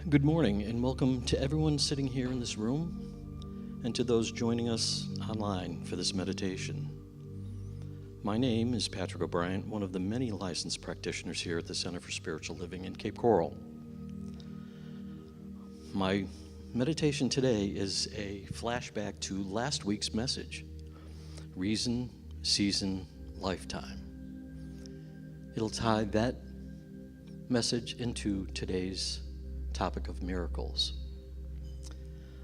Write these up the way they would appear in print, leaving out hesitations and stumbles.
Good morning and welcome to everyone sitting here in this room and to those joining us online for this meditation. My name is Patrick O'Brien, one of the many licensed practitioners here at the Center for Spiritual Living in Cape Coral. My meditation today is a flashback to last week's message, Reason, Season, Lifetime. It'll tie that message into today's topic of miracles.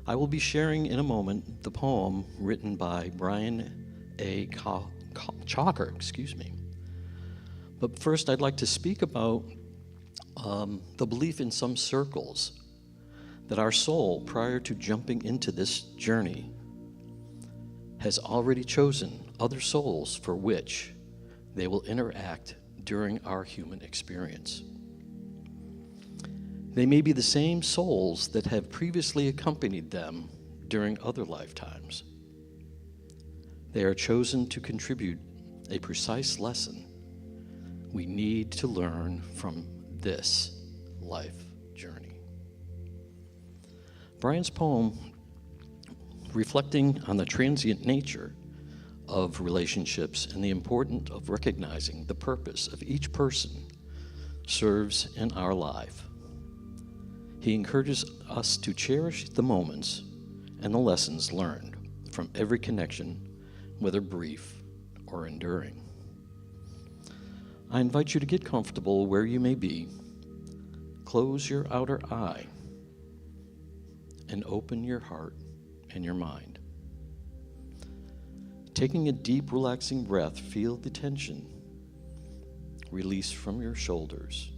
I will be sharing in a moment the poem written by Brian A. Chalker, But first I'd like to speak about the belief in some circles that our soul, prior to jumping into this journey, has already chosen other souls for which they will interact during our human experience. They may be the same souls that have previously accompanied them during other lifetimes. They are chosen to contribute a precise lesson we need to learn from this life journey. Brian's poem, reflecting on the transient nature of relationships and the importance of recognizing the purpose of each person, serves in our life. He encourages us to cherish the moments and the lessons learned from every connection, whether brief or enduring. I invite you to get comfortable where you may be, close your outer eye, and open your heart and your mind. Taking a deep, relaxing breath, feel the tension release from your shoulders.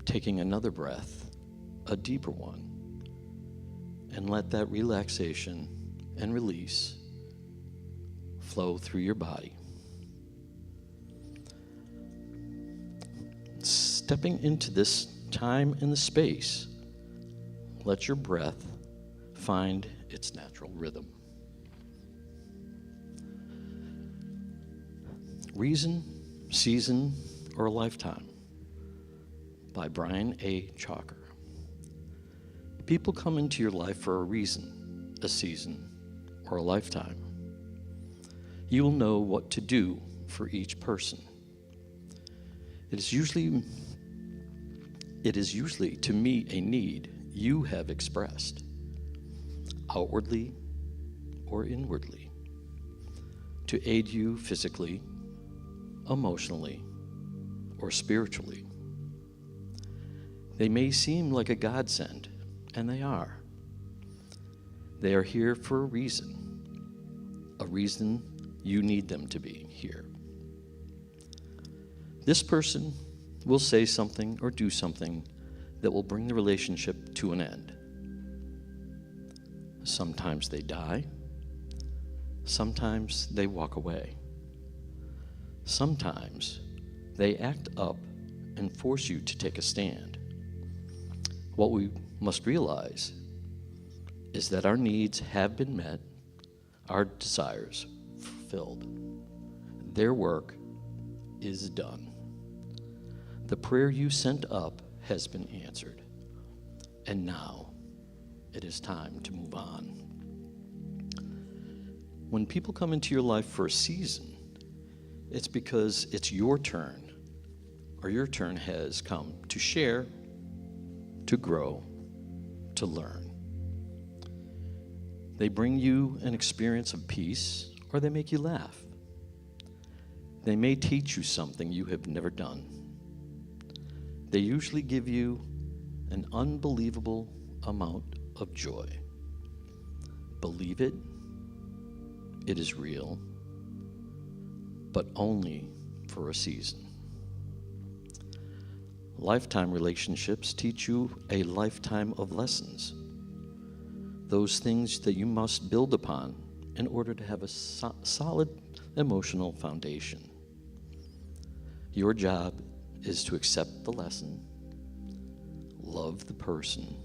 Taking another breath, a deeper one, and let that relaxation and release flow through your body. Stepping into this time and the space, let your breath find its natural rhythm. Reason, Season, or Lifetime by Brian A. Chalker. People come into your life for a reason, a season, or a lifetime. You will know what to do for each person. It is usually to meet a need you have expressed, outwardly or inwardly, to aid you physically, emotionally, or spiritually. They may seem like a godsend, and they are. They are here for a reason you need them to be here. This person will say something or do something that will bring the relationship to an end. Sometimes they die. Sometimes they walk away. Sometimes they act up and force you to take a stand. What we must realize is that our needs have been met, our desires fulfilled. Their work is done. The prayer you sent up has been answered, and now it is time to move on. When people come into your life for a season, it's because it's your turn, or your turn has come to share, to grow, to learn. They bring you an experience of peace, or they make you laugh. They may teach you something you have never done. They usually give you an unbelievable amount of joy. Believe it, it is real, but only for a season. Lifetime relationships teach you a lifetime of lessons, those things that you must build upon in order to have a solid emotional foundation. Your job is to accept the lesson, love the person,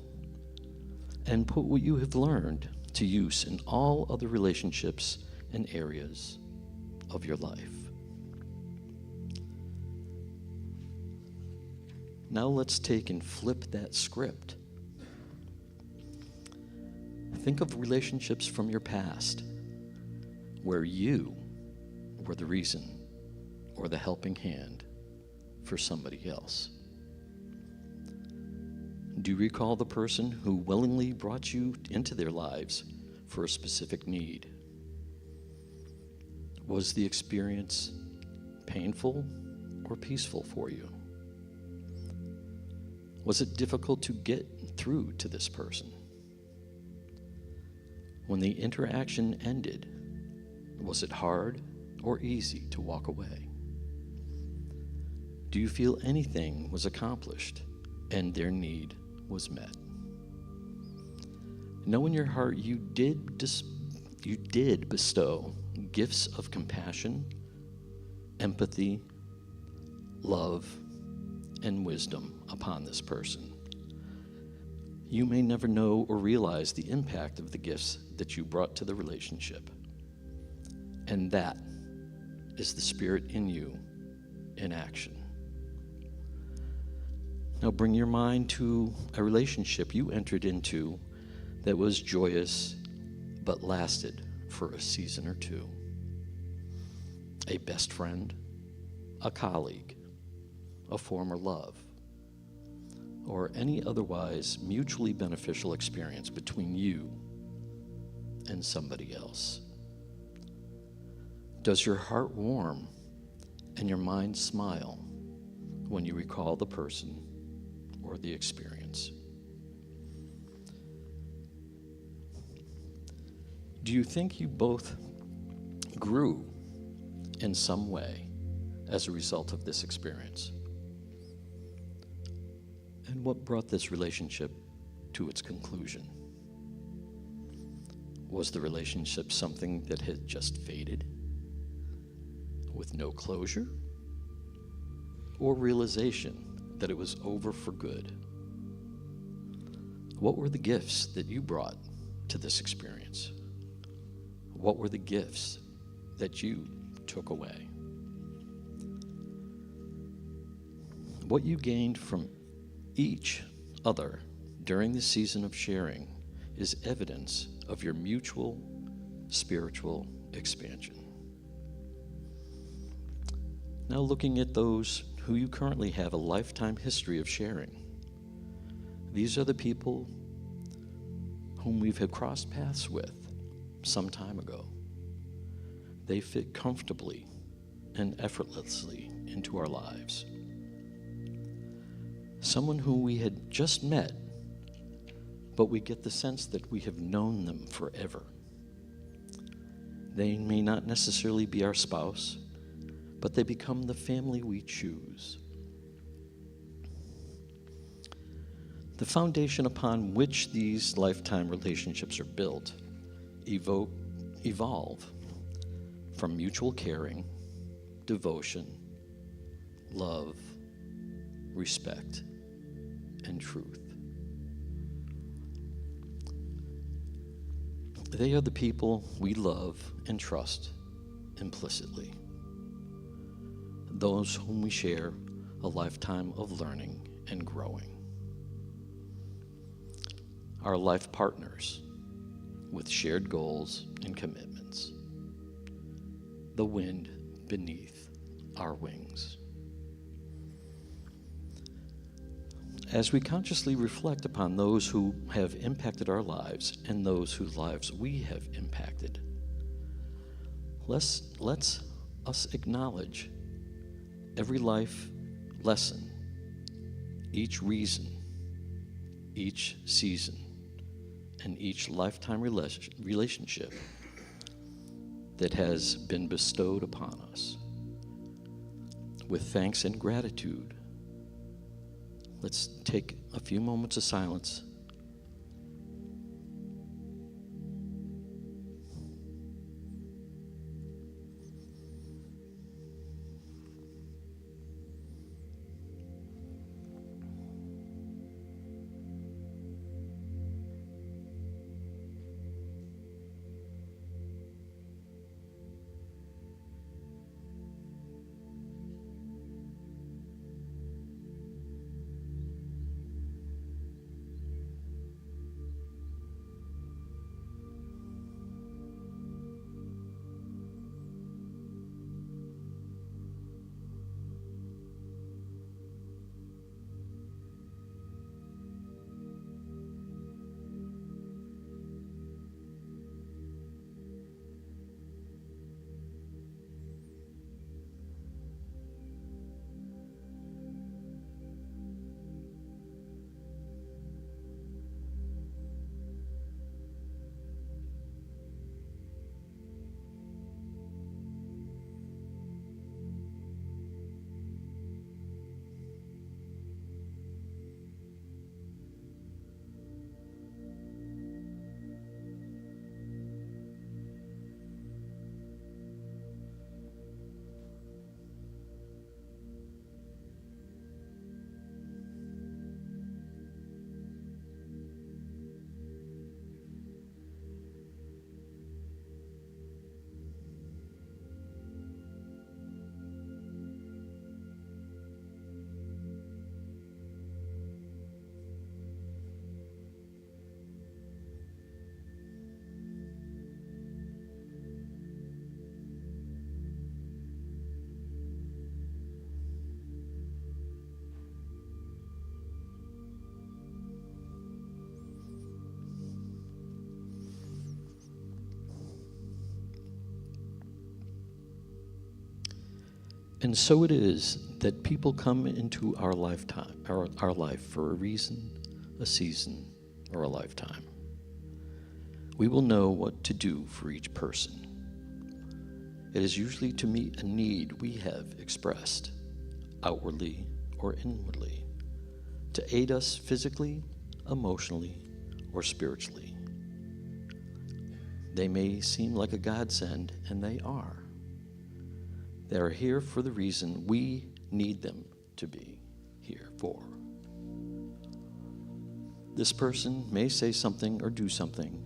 and put what you have learned to use in all other relationships and areas of your life. Now let's take and flip that script. Think of relationships from your past where you were the reason or the helping hand for somebody else. Do you recall the person who willingly brought you into their lives for a specific need? Was the experience painful or peaceful for you? Was it difficult to get through to this person? When the interaction ended, was it hard or easy to walk away? Do you feel anything was accomplished and their need was met? Know in your heart you did bestow gifts of compassion, empathy, love, and wisdom upon this person. You may never know or realize the impact of the gifts that you brought to the relationship. And that is the Spirit in you in action. Now bring your mind to a relationship you entered into that was joyous but lasted for a season or two. A best friend, a colleague, a former love, or any otherwise mutually beneficial experience between you and somebody else. Does your heart warm and your mind smile when you recall the person or the experience? Do you think you both grew in some way as a result of this experience? And what brought this relationship to its conclusion? Was the relationship something that had just faded with no closure, or realization that it was over for good? What were the gifts that you brought to this experience? What were the gifts that you took away? What you gained from each other during the season of sharing is evidence of your mutual spiritual expansion. Now looking at those who you currently have a lifetime history of sharing. These are the people whom we've had crossed paths with some time ago. They fit comfortably and effortlessly into our lives. Someone who we had just met, but we get the sense that we have known them forever. They may not necessarily be our spouse, but they become the family we choose. The foundation upon which these lifetime relationships are built evolve from mutual caring, devotion, love, respect, and truth. They are the people we love and trust implicitly. Those whom we share a lifetime of learning and growing. Our life partners with shared goals and commitments. The wind beneath our wings. As we consciously reflect upon those who have impacted our lives and those whose lives we have impacted, let's us acknowledge every life lesson, each reason, each season, and each lifetime relationship that has been bestowed upon us. With thanks and gratitude, let's take a few moments of silence. And so it is that people come into our lifetime, our life for a reason, a season, or a lifetime. We will know what to do for each person. It is usually to meet a need we have expressed, outwardly or inwardly, to aid us physically, emotionally, or spiritually. They may seem like a godsend, and they are. They are here for the reason we need them to be here for. This person may say something or do something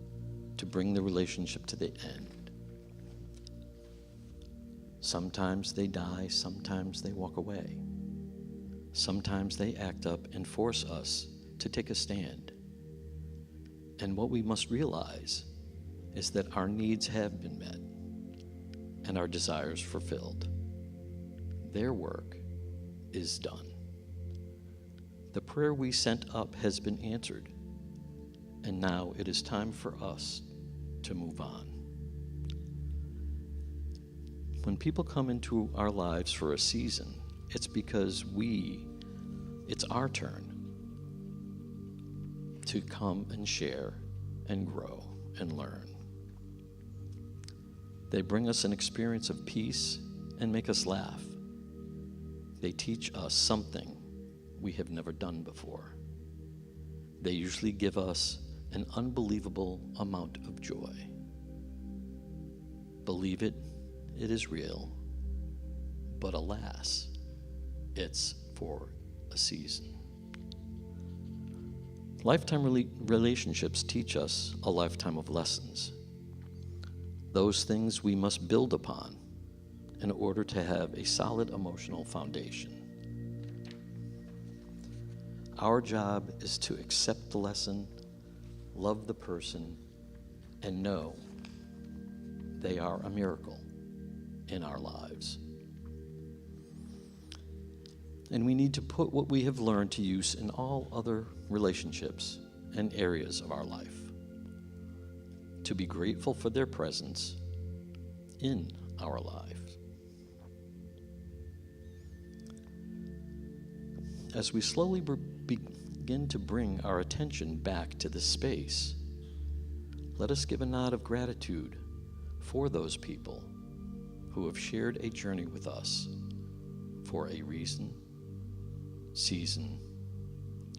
to bring the relationship to the end. Sometimes they die, sometimes they walk away. Sometimes they act up and force us to take a stand. And what we must realize is that our needs have been met and our desires fulfilled. Their work is done. The prayer we sent up has been answered, and now it is time for us to move on. When people come into our lives for a season, it's because it's our turn to come and share and grow and learn. They bring us an experience of peace and make us laugh. They teach us something we have never done before. They usually give us an unbelievable amount of joy. Believe it, it is real, but alas, it's for a season. Lifetime relationships teach us a lifetime of lessons. Those things we must build upon in order to have a solid emotional foundation. Our job is to accept the lesson, love the person, and know they are a miracle in our lives. And we need to put what we have learned to use in all other relationships and areas of our life. To be grateful for their presence in our lives. As we slowly begin to bring our attention back to this space, let us give a nod of gratitude for those people who have shared a journey with us for a reason, season,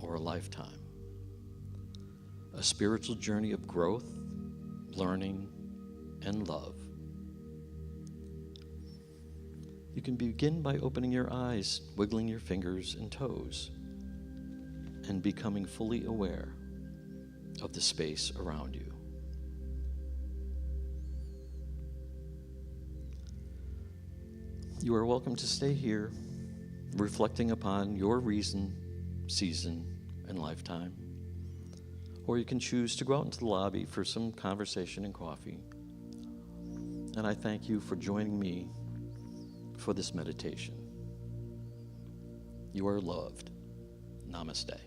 or a lifetime. A spiritual journey of growth, learning, and love. You can begin by opening your eyes, wiggling your fingers and toes, and becoming fully aware of the space around you. You are welcome to stay here, reflecting upon your reason, season, and lifetime. Or you can choose to go out into the lobby for some conversation and coffee. And I thank you for joining me for this meditation. You are loved. Namaste.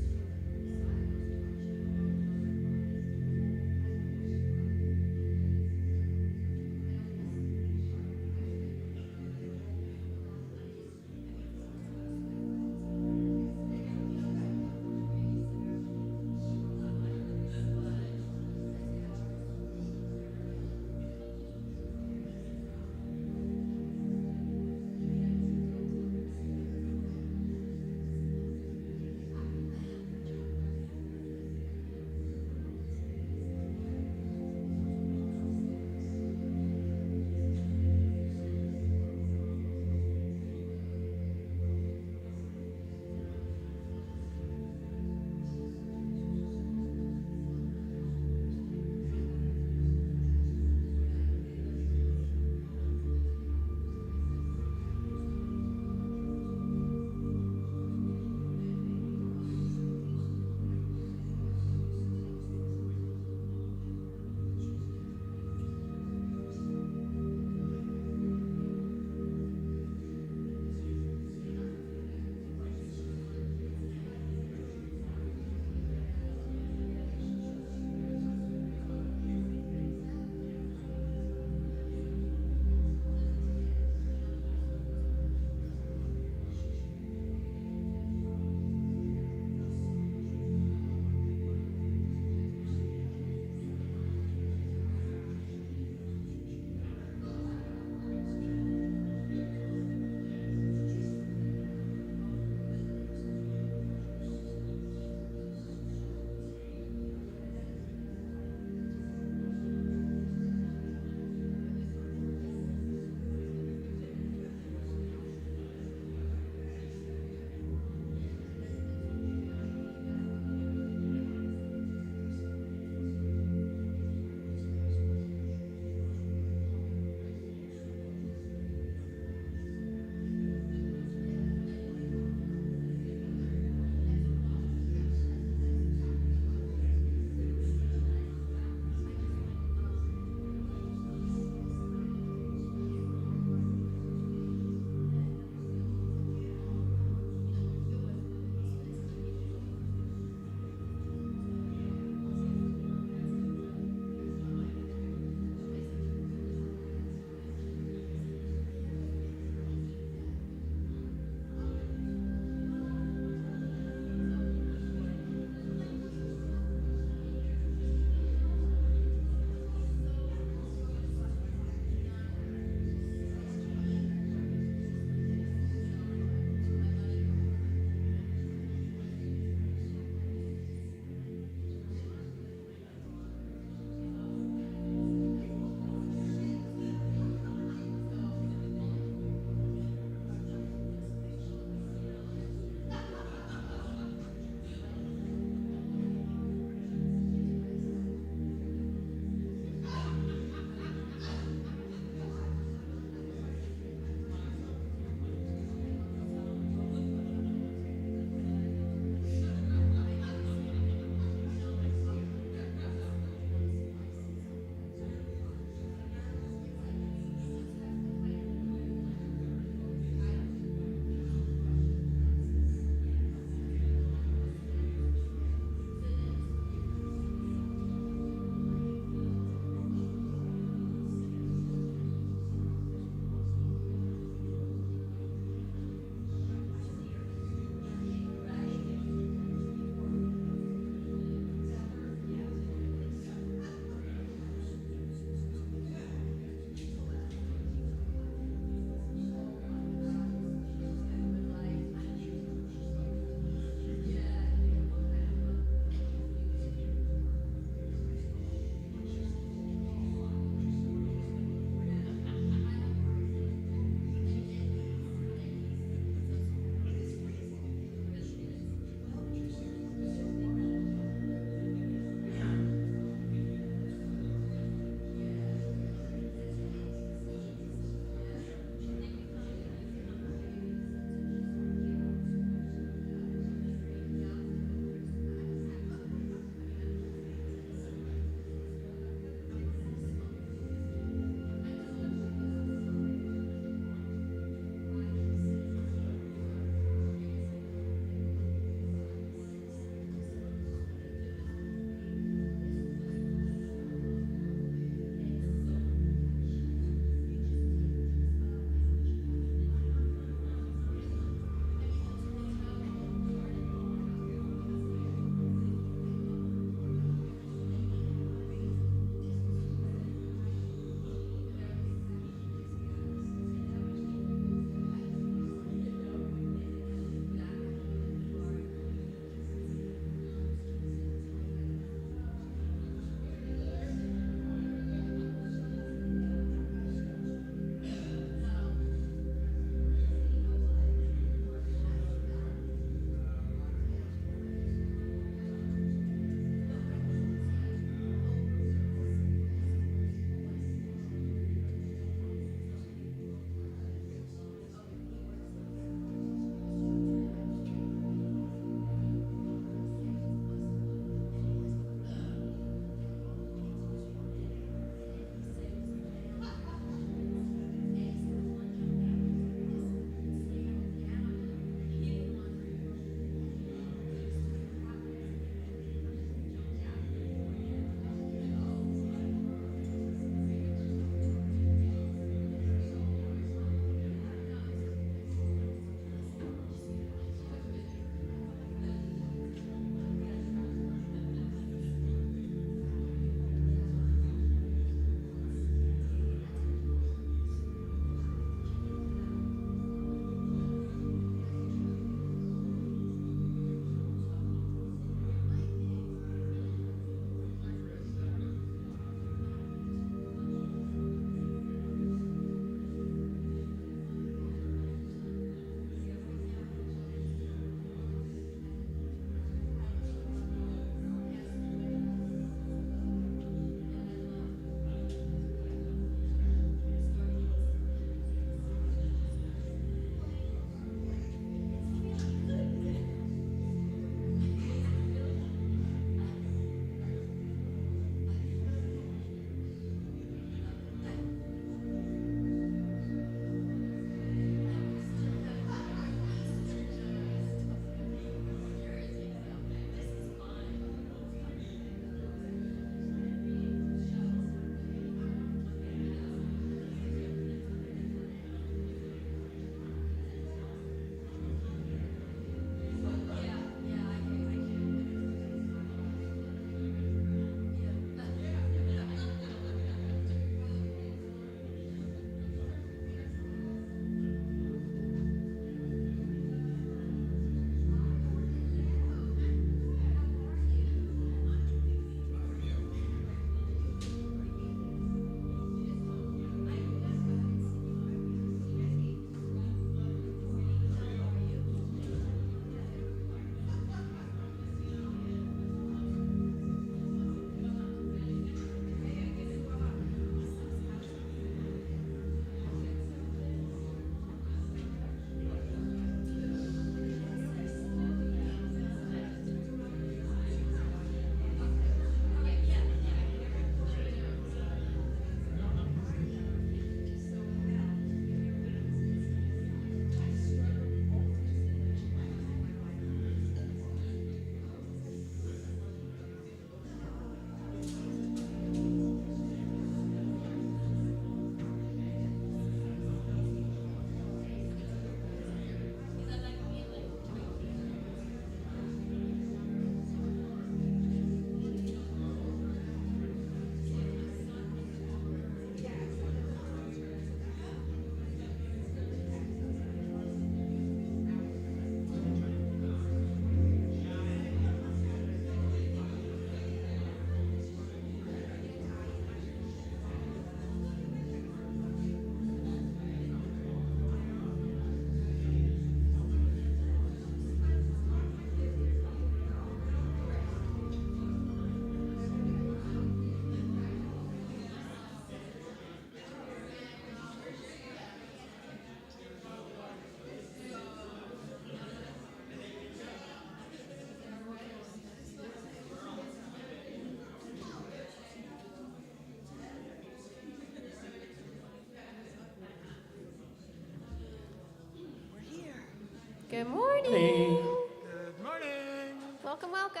Good morning. Good morning. Welcome, welcome.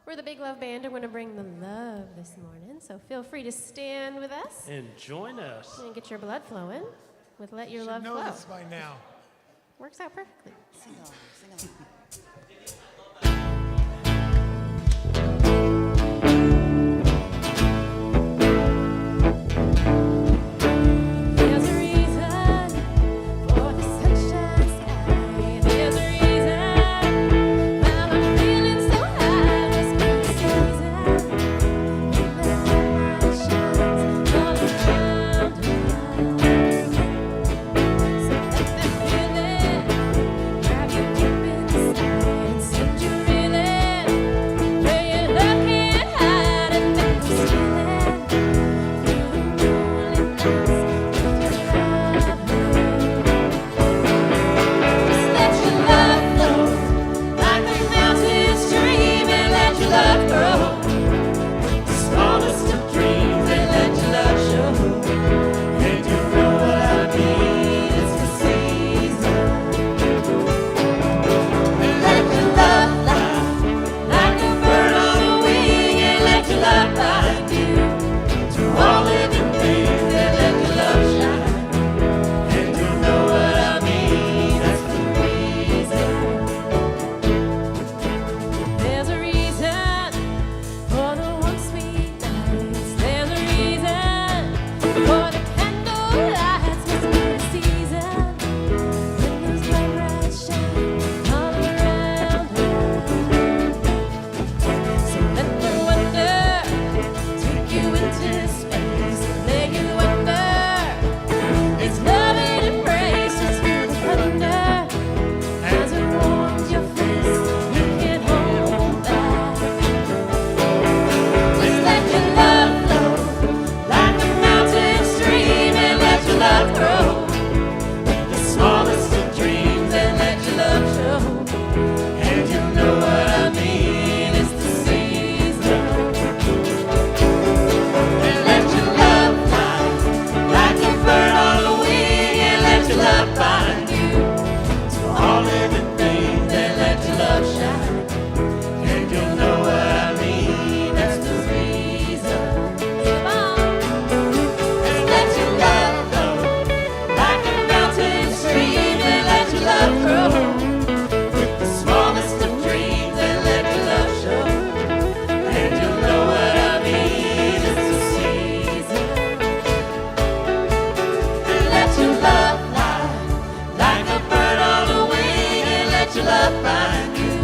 We're the Big Love Band, and we're going to bring the love this morning, so feel free to stand with us And join us. and get your blood flowing with Let Your Love Should know Flow. this by now. Works out perfectly. Sing along, sing along. There's a reason for the sunshine sky. There's a reason why I'm feeling so high. This good season, and the light shines all around us. So let that feeling grab you deep inside and send you reeling where your love can't hide and make you stealing through the moonlit nights. There's a reason for the warm, sweet nights. There's a reason for the candle lights. Must be the season when those bright shine all around us. So let the wonder take you into space, make you wonder. It's love and embrace, just feel the thunder as it warms your face. You can't hold back. Just let your love flow like a mountain stream, and let your love grow with the smallest of dreams, and let your love show. And you know what I mean, it's the season. And let your love fly like a bird on the wing, and let your love bind you to all living things, and let your love shine. And you'll know what I mean, that's the reason. Come on. And let your love flow like a mountain stream, and let your love grow with the smallest of dreams, and let your love show. And you'll know what I mean, it's the season. And let your love fly like a bird on the wing, and let your love bind you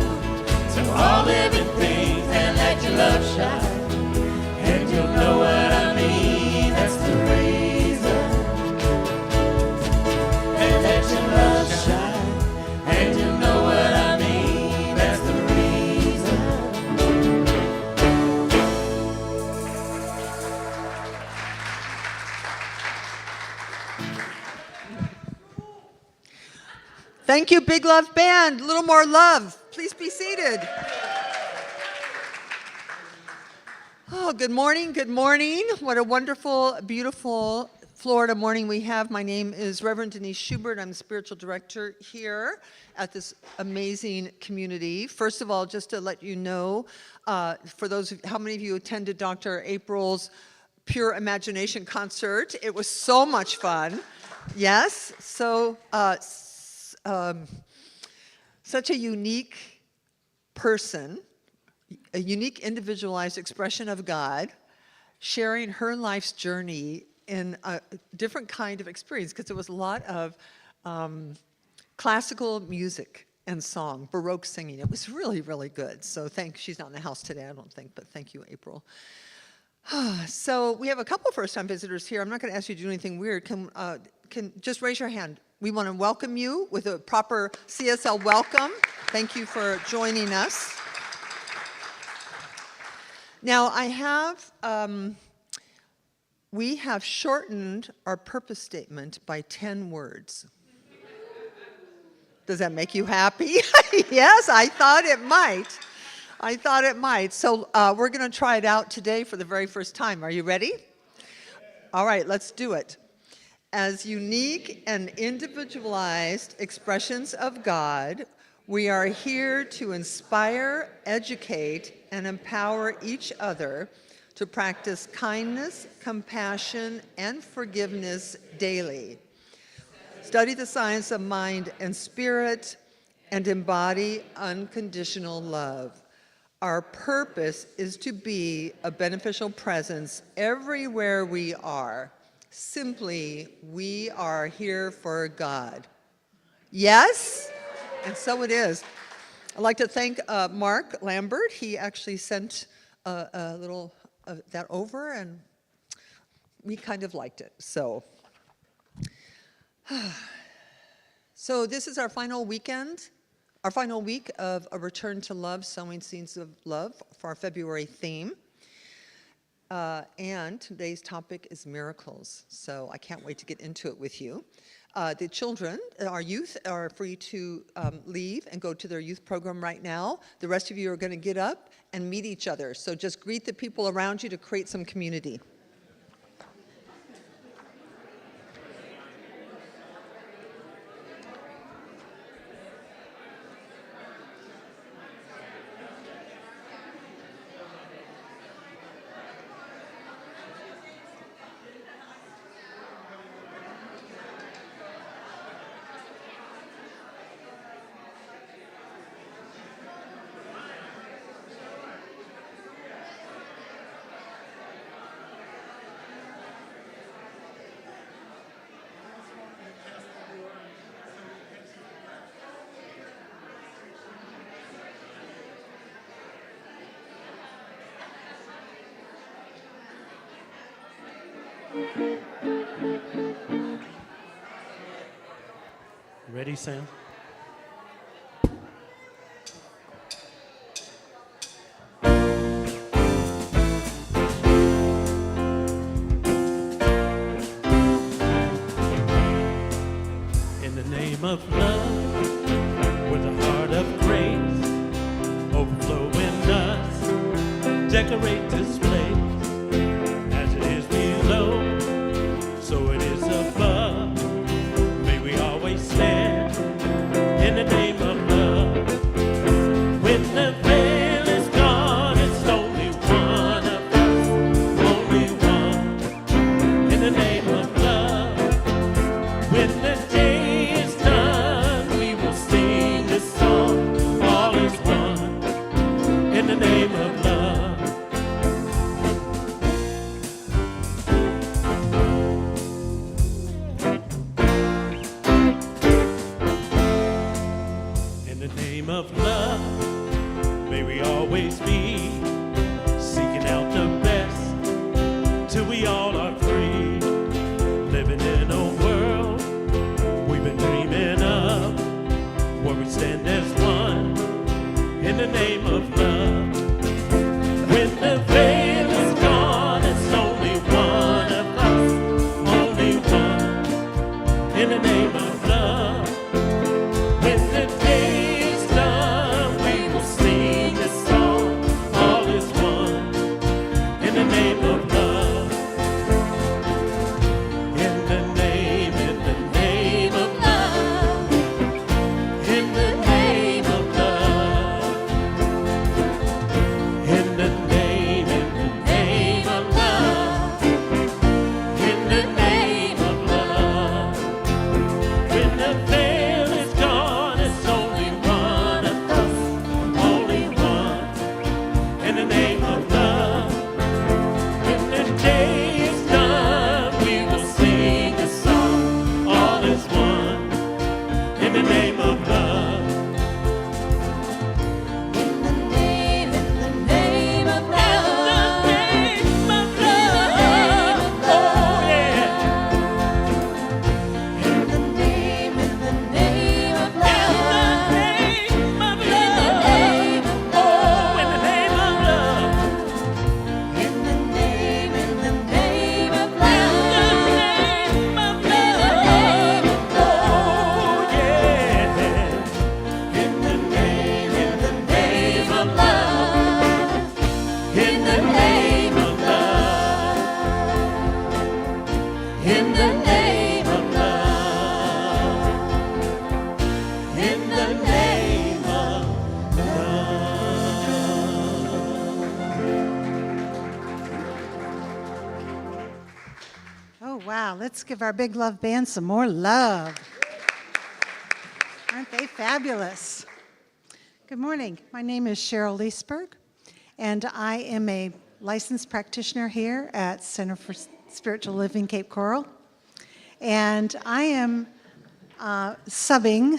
to all living things, and let your love shine. And you'll know what I mean, that's the reason. And let your love shine. And you'll know what I mean, that's the reason. Thank you, Big Love Band. A little more love. Please be seated. Oh, good morning, good morning. What a wonderful, beautiful Florida morning we have. My name is Reverend Denise Schubert. I'm the spiritual director here at this amazing community. First of all, just to let you know, for those, how many of you attended Dr. April's Pure Imagination concert? It was so much fun. Yes, so such a unique person, a unique individualized expression of God, sharing her life's journey in a different kind of experience, because there was a lot of classical music and song, Baroque singing. It was really, really good. So she's not in the house today, I don't think, but thank you, April. So we have a couple first-time visitors here. I'm not going to ask you to do anything weird. Can just raise your hand. We want to welcome you with a proper CSL welcome. Thank you for joining us. Now we have shortened our purpose statement by 10 words. Does that make you happy? Yes, I thought it might. So we're going to try it out today for the very first time. Are you ready? All right, let's do it. As unique and individualized expressions of God, we are here to inspire, educate, and empower each other to practice kindness, compassion, and forgiveness daily. Study the science of mind and spirit, and embody unconditional love. Our purpose is to be a beneficial presence everywhere we are. Simply, we are here for God. Yes? And so it is. I'd like to thank Mark Lambert. He actually sent a little that over, and we kind of liked it. So this is our final weekend, our final week of A Return to Love, Sowing Seeds of Love for our February theme. And today's topic is miracles, so I can't wait to get into it with you. The children, our youth, are free to leave and go to their youth program right now. The rest of you are going to get up and meet each other, so just greet the people around you to create some community. Ready, Sam? In the name of love, with a heart of grace, overflow in us, decorate this place. As it is below, so it is above. May we always stand in the name of love. When the veil is gone, it's only one of us, only one. In the name of love. When the day is done, we will sing this song. All is one. In the name of love. In the name of love, may we always be seeking out the best till we all are free, living in a world we've been dreaming of, where we stand as one in the name of love. When the veil is gone, it's only one of us, only one in the name of love. When the day is done, we will sing this song. All is one in the name of love. In the name of love. In the name of love. In the name of love. In the name of love. Let's give our Big Love Band some more love. Aren't they fabulous? Good morning. My name is Cheryl Leesberg, and I am a licensed practitioner here at Center for Spiritual Living Cape Coral. And I am subbing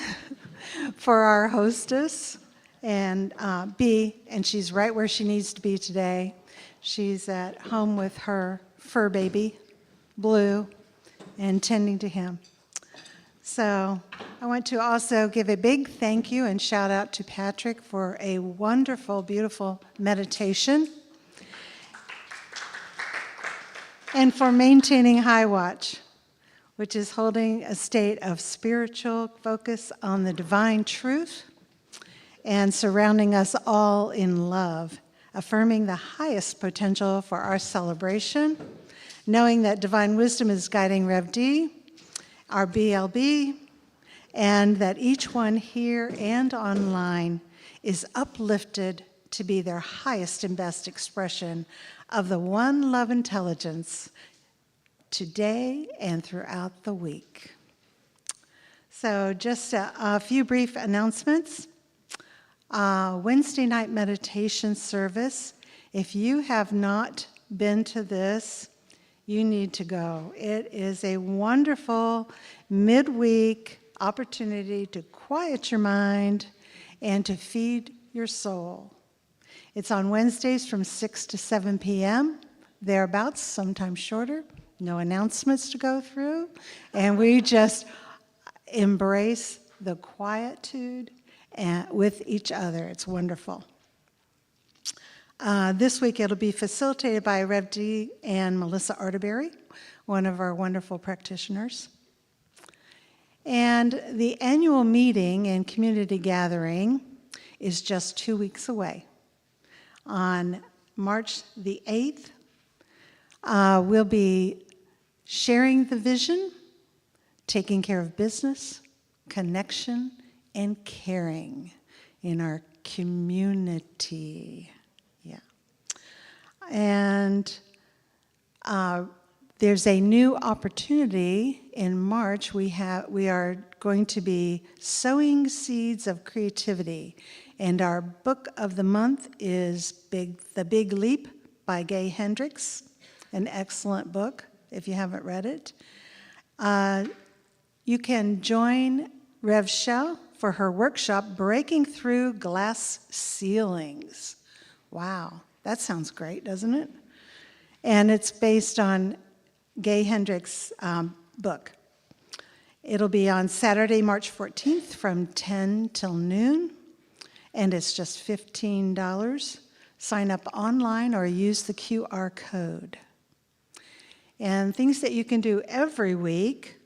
for our hostess, and and she's right where she needs to be today. She's at home with her fur baby, Blue, and tending to him. So I want to also give a big thank you and shout out to Patrick for a wonderful, beautiful meditation and for maintaining High Watch, which is holding a state of spiritual focus on the divine truth and surrounding us all in love, affirming the highest potential for our celebration, knowing that divine wisdom is guiding Rev D, our BLB, and that each one here and online is uplifted to be their highest and best expression of the one love intelligence today and throughout the week. So just a few brief announcements. Wednesday night meditation service. If you have not been to this, you need to go. It is a wonderful midweek opportunity to quiet your mind and to feed your soul. It's on Wednesdays from 6 to 7 p.m., thereabouts, sometimes shorter. No announcements to go through. And we just embrace the quietude with each other. It's wonderful. This week it'll be facilitated by Rev D and Melissa Arterberry, one of our wonderful practitioners. And the annual meeting and community gathering is just 2 weeks away. On March the 8th, we'll be sharing the vision, taking care of business, connection, and caring in our community. Yeah. And there's a new opportunity in March. We are going to be sowing seeds of creativity. And our book of the month is The Big Leap by Gay Hendricks, an excellent book if you haven't read it. You can join Rev Shell for her workshop, Breaking Through Glass Ceilings. Wow, that sounds great, doesn't it? And it's based on Gay Hendricks' book. It'll be on Saturday, March 14th from 10 till noon, and it's just $15. Sign up online or use the QR code. And things that you can do every week.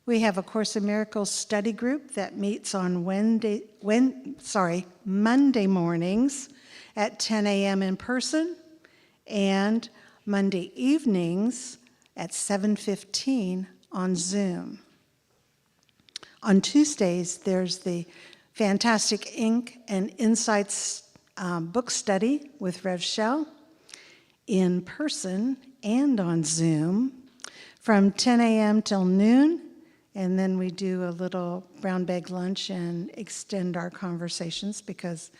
We have a Course in Miracles study group that meets on Monday mornings at 10 a.m. in person, and Monday evenings at 7:15 on Zoom. On Tuesdays, there's the Fantastic Ink and Insights book study with Rev Shell in person and on Zoom from 10 a.m. till noon. And then we do a little brown bag lunch and extend our conversations because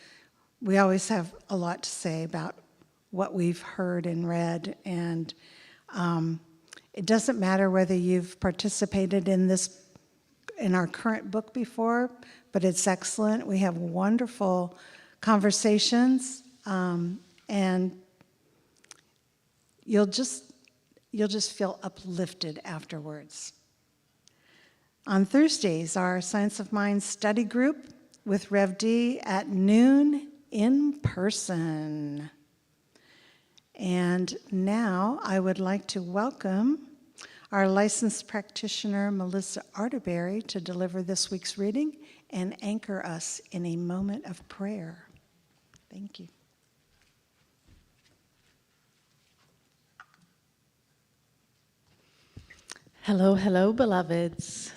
we always have a lot to say about what we've heard and read. And it doesn't matter whether you've participated in our current book before, but it's excellent. We have wonderful conversations, and you'll just feel uplifted afterwards. On Thursdays, our Science of Mind study group with Rev D at noon in person. And now I would like to welcome our licensed practitioner, Melissa Arterberry, to deliver this week's reading and anchor us in a moment of prayer. Thank you. Hello, hello, beloveds.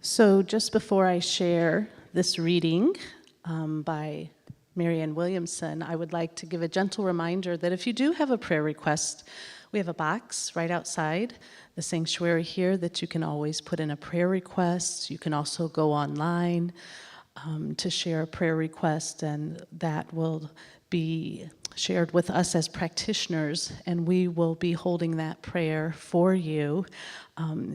So just before I share this reading by Marianne Williamson, I would like to give a gentle reminder that if you do have a prayer request, we have a box right outside the sanctuary here that you can always put in a prayer request. You can also go online to share a prayer request, and that will be shared with us as practitioners, and we will be holding that prayer for you.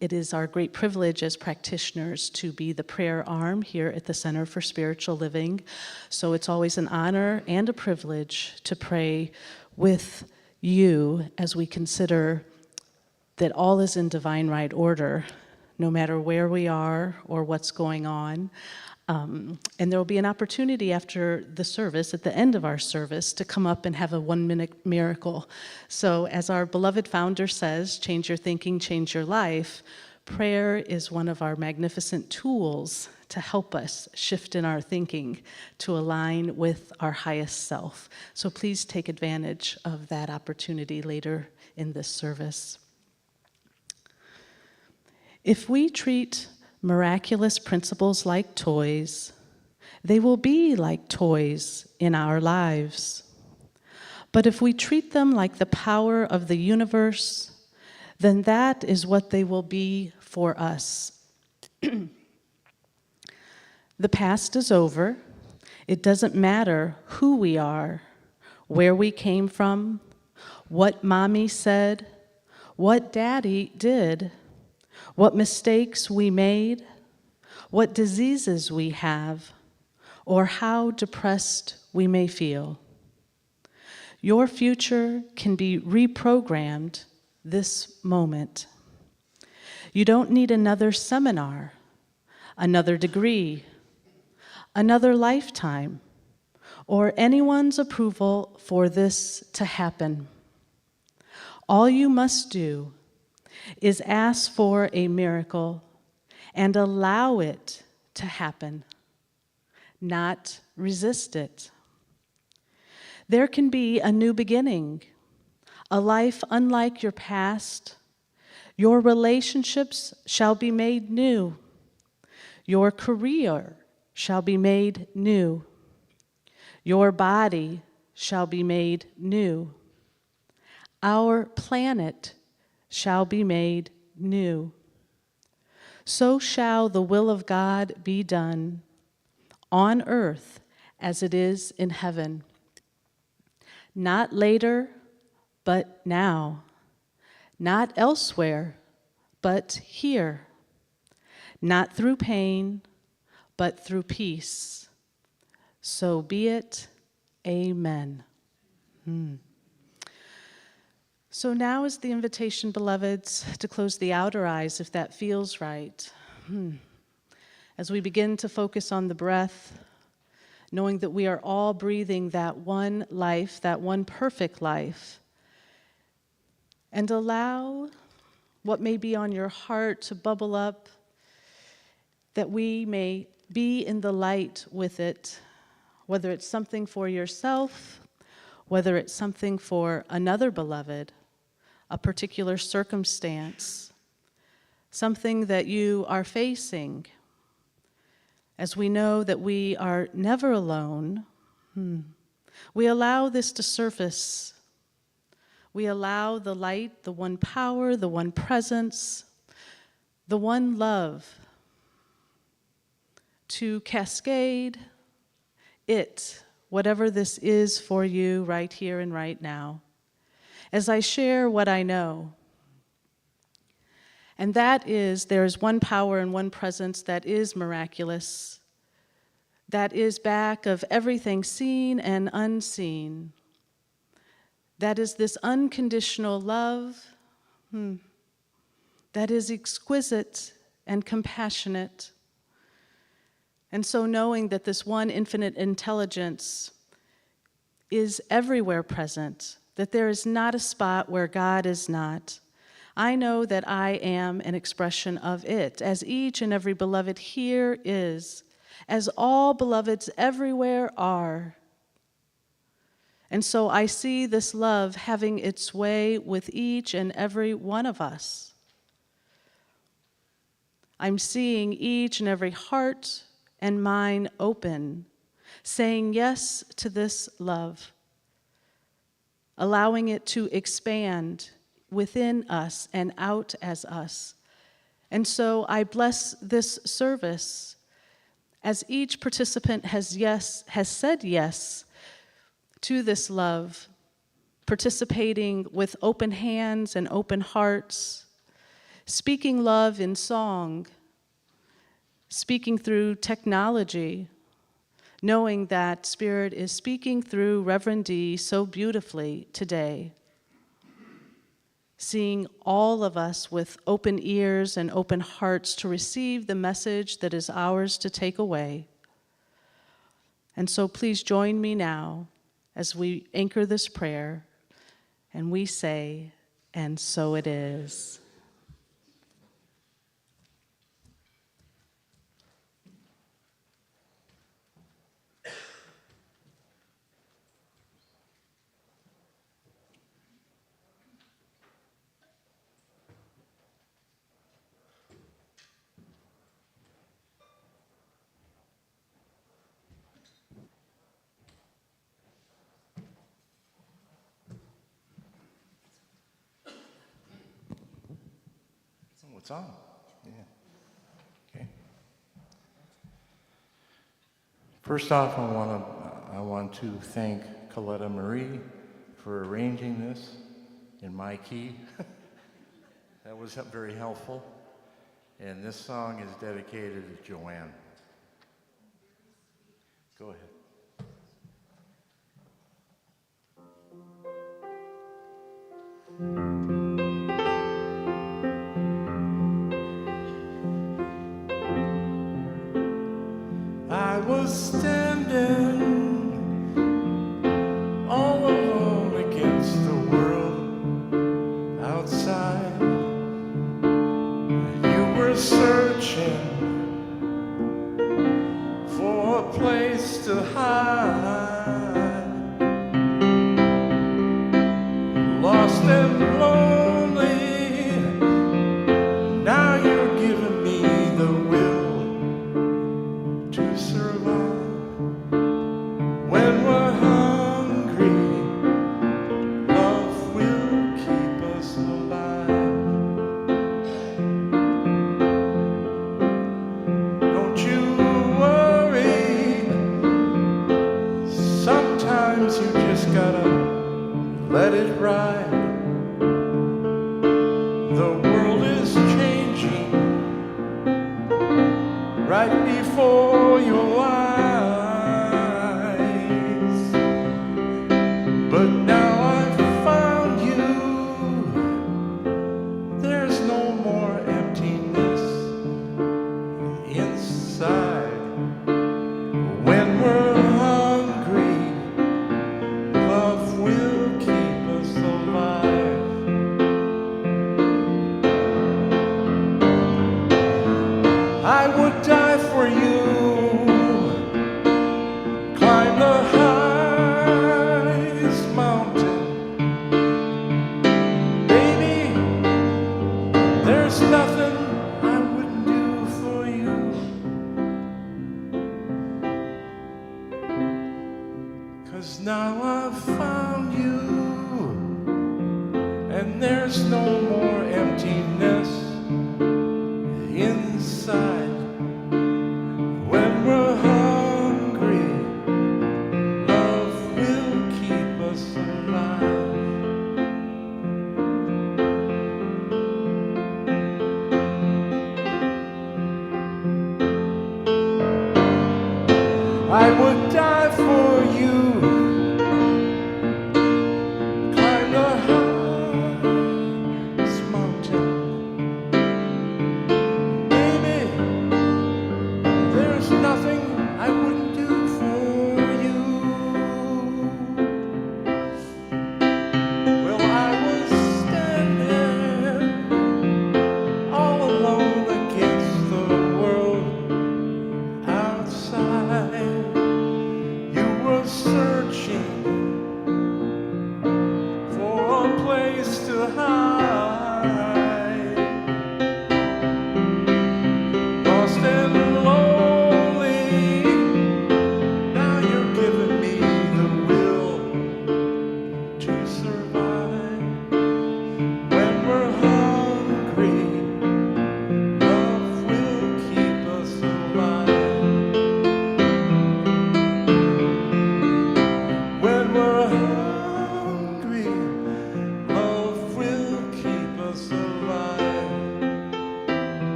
It is our great privilege as practitioners to be the prayer arm here at the Center for Spiritual Living. So it's always an honor and a privilege to pray with you as we consider that all is in divine right order, no matter where we are or what's going on. And there will be an opportunity after the service, at the end of our service, to come up and have a 1-minute miracle. So as our beloved founder says, change your thinking, change your life. Prayer is one of our magnificent tools to help us shift in our thinking to align with our highest self. So please take advantage of that opportunity later in this service. If we treat miraculous principles like toys, they will be like toys in our lives. But if we treat them like the power of the universe, then that is what they will be for us. The past is over. It doesn't matter who we are, where we came from, what mommy said, what daddy did, what mistakes we made, what diseases we have, or how depressed we may feel. Your future can be reprogrammed this moment. You don't need another seminar, another degree, another lifetime, or anyone's approval for this to happen. All you must do is ask for a miracle and allow it to happen, not resist it. There can be a new beginning, a life unlike your past. Your relationships shall be made new. Your career shall be made new. Your body shall be made new. Our planet shall be made new. So shall the will of God be done on earth as it is in heaven. Not later, but now. Not elsewhere, but here. Not through pain, but through peace. So be it. Amen. So now is the invitation, beloveds, to close the outer eyes if that feels right. As we begin to focus on the breath, knowing that we are all breathing that one life, that one perfect life, and allow what may be on your heart to bubble up, that we may be in the light with it, whether it's something for yourself, whether it's something for another beloved, a particular circumstance, something that you are facing. As we know that we are never alone, we allow this to surface. We allow the light, the one power, the one presence, the one love to cascade it, whatever this is for you right here and right now, as I share what I know. And that is, there is one power and one presence that is miraculous, that is back of everything seen and unseen. That is this unconditional love that is exquisite and compassionate. And so knowing that this one infinite intelligence is everywhere present, that there is not a spot where God is not, I know that I am an expression of it, as each and every beloved here is, as all beloveds everywhere are. And so I see this love having its way with each and every one of us. I'm seeing each and every heart and mind open, saying yes to this love, allowing it to expand within us and out as us. And so I bless this service as each participant has said yes to this love, participating with open hands and open hearts, speaking love in song, speaking through technology, knowing that Spirit is speaking through Reverend D so beautifully today. Seeing all of us with open ears and open hearts to receive the message that is ours to take away. And so please join me now as we anchor this prayer and we say, and so it is. What's on? Yeah. Okay. First off, I want to thank Coletta Marie for arranging this in my key. That was very helpful. And this song is dedicated to Joanne. Go ahead. I was standing all alone against the world outside. You were searching for a place to hide, lost and lonely. Now you're giving me the will to survive. When we're hungry, love will keep us alive. Don't you worry, sometimes you just gotta let it ride. The world is changing right before your eyes. But now I've found you. There's no more emptiness inside. When we're hungry, love will keep us alive. I would die for you, climb the highest mountain. Baby, there's nothing I wouldn't do for you. 'Cause now I've found you, and there's no more emptiness inside. When we're hungry, love will keep us alive. I would die for you, climb the highest mountain. Baby, there's nothing I wouldn't do for you. Well, I was standing all alone against the world outside. You were searching for a place to hide, lost and lonely. Now you're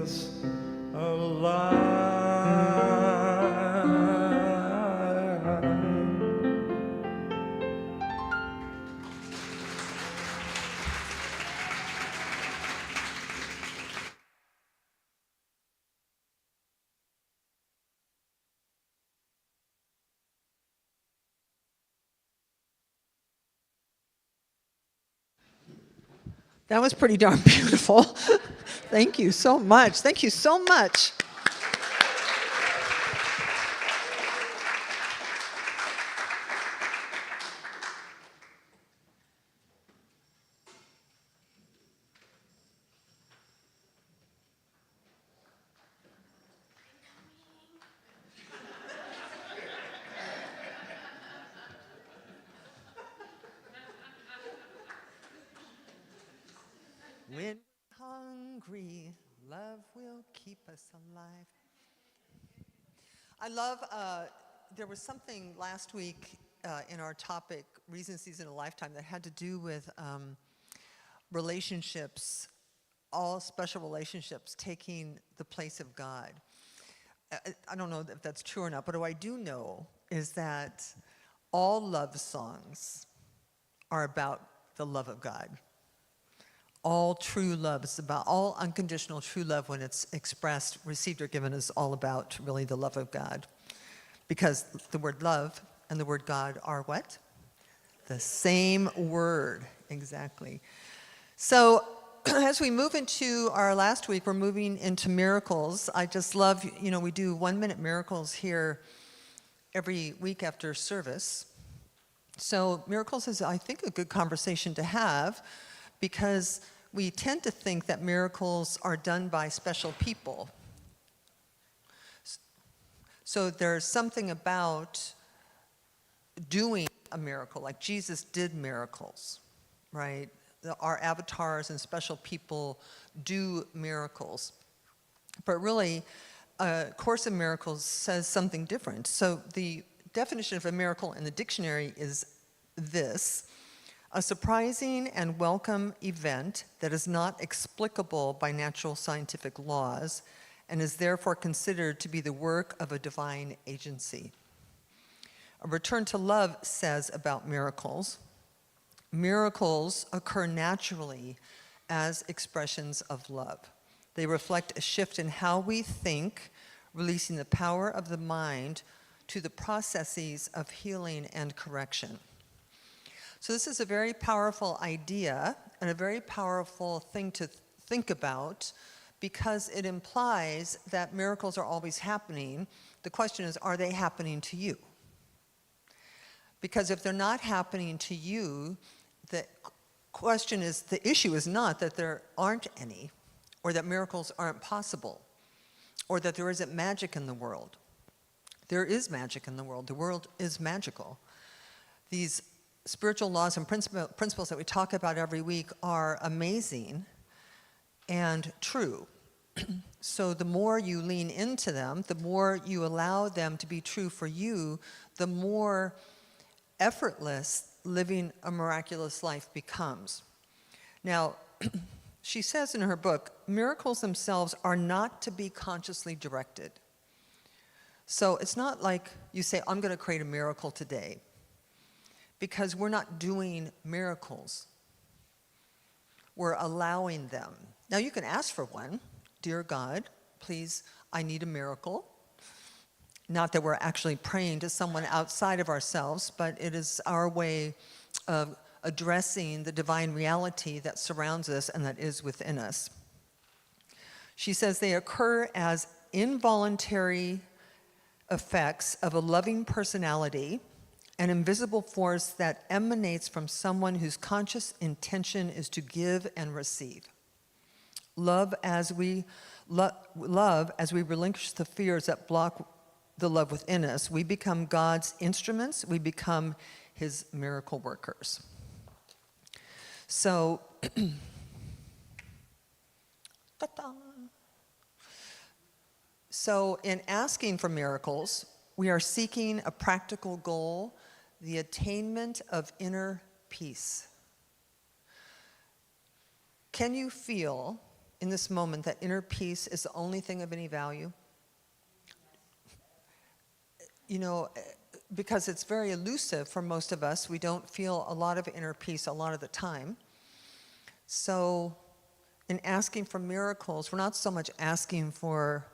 us alive. That was pretty darn beautiful. Thank you so much. Thank you so much. When we're hungry, love will keep us alive. I love, there was something last week in our topic, Reason, Season, and Lifetime, that had to do with relationships, all special relationships taking the place of God. I don't know if that's true or not, but what I do know is that all love songs are about the love of God. All true love is about, all unconditional true love when it's expressed, received, or given is all about really the love of God. Because the word love and the word God are what? The same word, exactly. So as we move into our last week, we're moving into miracles. I just love, we do 1-minute miracles here every week after service. So miracles is, I think, a good conversation to have, because we tend to think that miracles are done by special people. So there's something about doing a miracle, like Jesus did miracles, right? Our avatars and special people do miracles. But really, Course in Miracles says something different. So the definition of a miracle in the dictionary is this: a surprising and welcome event that is not explicable by natural scientific laws and is therefore considered to be the work of a divine agency. A Return to Love says about miracles, miracles occur naturally as expressions of love. They reflect a shift in how we think, releasing the power of the mind to the processes of healing and correction. So this is a very powerful idea and a very powerful thing to think about, because it implies that miracles are always happening. The question is, are they happening to you? Because if they're not happening to you, the issue is not that there aren't any, or that miracles aren't possible, or that there isn't magic in the world. There is magic in the world. The world is magical. These spiritual laws and principles that we talk about every week are amazing and true. So the more you lean into them, the more you allow them to be true for you, the more effortless living a miraculous life becomes. Now, she says in her book, miracles themselves are not to be consciously directed. So it's not like you say, I'm going to create a miracle today, because we're not doing miracles. We're allowing them. Now, you can ask for one. Dear God, please, I need a miracle. Not that we're actually praying to someone outside of ourselves, but it is our way of addressing the divine reality that surrounds us and that is within us. She says they occur as involuntary effects of a loving personality, an invisible force that emanates from someone whose conscious intention is to give and receive. Love as we relinquish the fears that block the love within us, we become God's instruments, we become his miracle workers. So, so in asking for miracles, we are seeking a practical goal, the attainment of inner peace. Can you feel in this moment that inner peace is the only thing of any value? You know, because it's very elusive for most of us. We don't feel a lot of inner peace a lot of the time. So in asking for miracles, we're not so much asking for,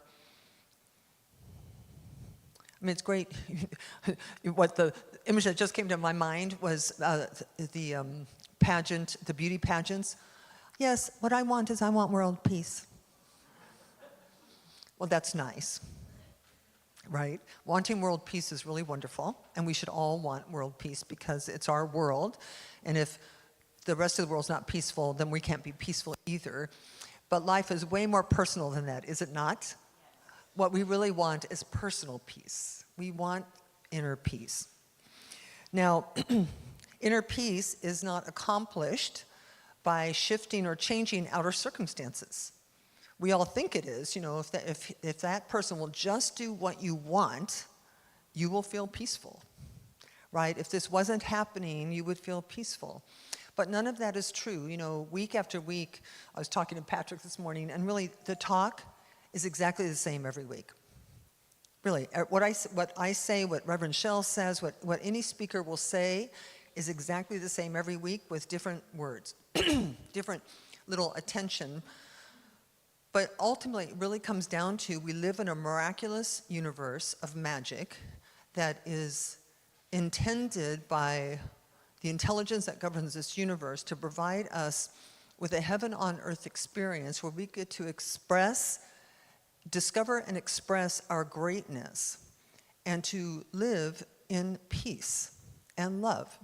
I mean, it's great. What the image that just came to my mind was the pageant, the beauty pageants. Yes, what I want is I want world peace. Well, that's nice, right? Wanting world peace is really wonderful, and we should all want world peace because it's our world. And if the rest of the world's not peaceful, then we can't be peaceful either. But life is way more personal than that, is it not? What we really want is personal peace. We want inner peace. Now, inner peace is not accomplished by shifting or changing outer circumstances. We all think it is. You know, if that person will just do what you want, you will feel peaceful, right? If this wasn't happening, you would feel peaceful. But none of that is true. You know, week after week, I was talking to Patrick this morning, and really the talk is exactly the same every week. Really, what I say, what Reverend Shell says, what any speaker will say is exactly the same every week with different words, different little attention. But ultimately, it really comes down to we live in a miraculous universe of magic that is intended by the intelligence that governs this universe to provide us with a heaven-on-earth experience where we get to discover and express our greatness and to live in peace and love.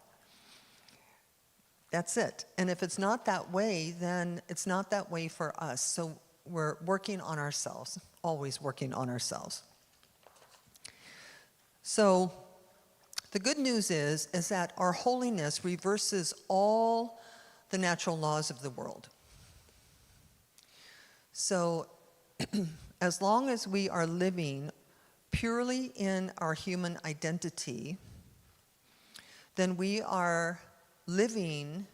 That's it. And if it's not that way, then it's not that way for us. So we're working on ourselves, always working on ourselves. So the good news is that our holiness reverses all the natural laws of the world. So as long as we are living purely in our human identity, then we are living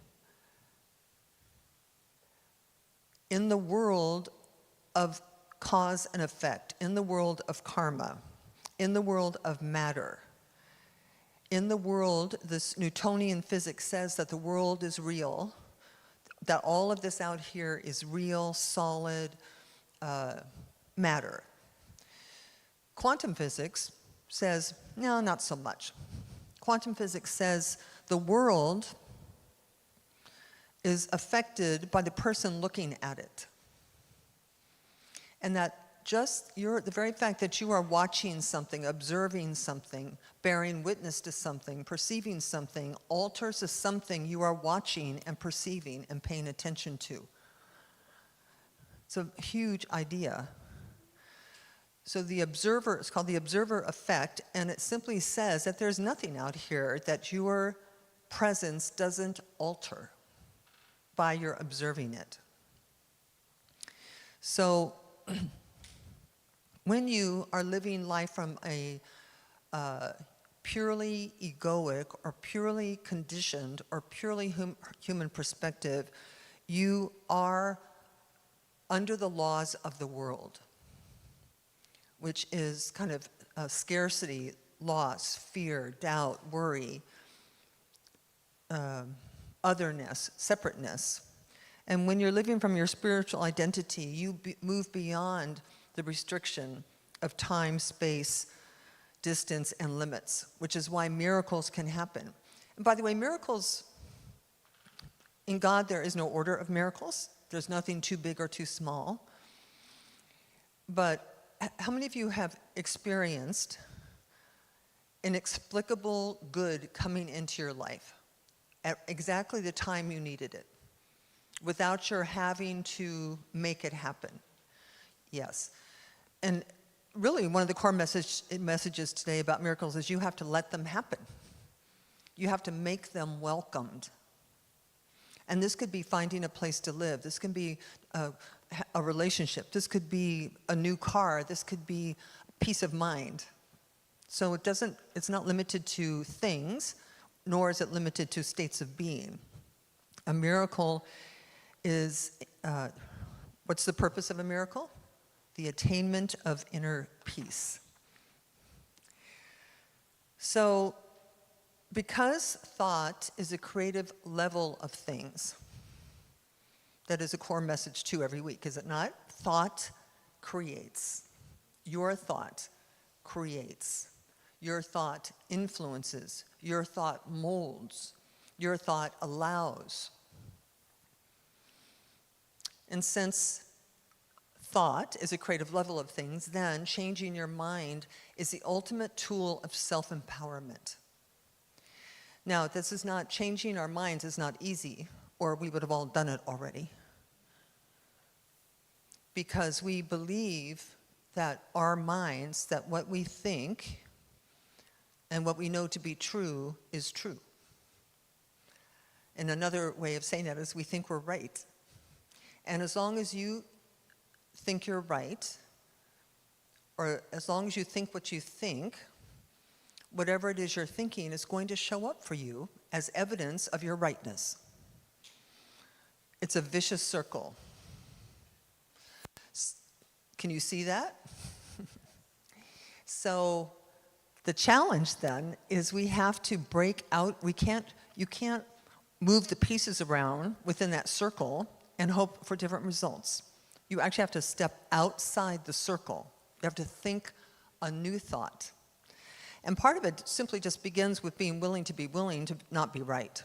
in the world of cause and effect, in the world of karma, in the world of matter. In the world, this Newtonian physics says that the world is real, that all of this out here is real, solid matter. Quantum physics says, no, not so much. Quantum physics says the world is affected by the person looking at it. And that just the very fact that you are watching something, observing something, bearing witness to something, perceiving something, alters the something you are watching and perceiving and paying attention to. It's a huge idea. So the observer, it's called the observer effect, and it simply says that there's nothing out here that your presence doesn't alter by your observing it. So when you are living life from a purely egoic or purely conditioned or purely human perspective, you are under the laws of the world, which is kind of scarcity, loss, fear, doubt, worry, otherness, separateness. And when you're living from your spiritual identity, you move beyond the restriction of time, space, distance, and limits, which is why miracles can happen. And by the way, miracles, in God there is no order of miracles. There's nothing too big or too small. But how many of you have experienced inexplicable good coming into your life at exactly the time you needed it, without your having to make it happen? Yes. And really, one of the core messages today about miracles is you have to let them happen. You have to make them welcomed. And this could be finding a place to live. This can be a relationship. This could be a new car. This could be peace of mind. So it's not limited to things, nor is it limited to states of being. A miracle is What's the purpose of a miracle? The attainment of inner peace. So, because thought is a creative level of things, that is a core message too every week, is it not? Thought creates. Your thought creates. Your thought influences. Your thought molds. Your thought allows. And since thought is a creative level of things, then changing your mind is the ultimate tool of self-empowerment. Now, this is not, changing our minds is not easy, or we would have all done it already. Because we believe that our minds, that what we think and what we know to be true is true. And another way of saying that is we think we're right. And as long as you think you're right, or as long as you think what you think, whatever it is you're thinking is going to show up for you as evidence of your rightness. It's a vicious circle. Can you see that? So the challenge then is we have to break out. You can't move the pieces around within that circle and hope for different results. You actually have to step outside the circle. You have to think a new thought. And part of it simply just begins with being willing to not be right.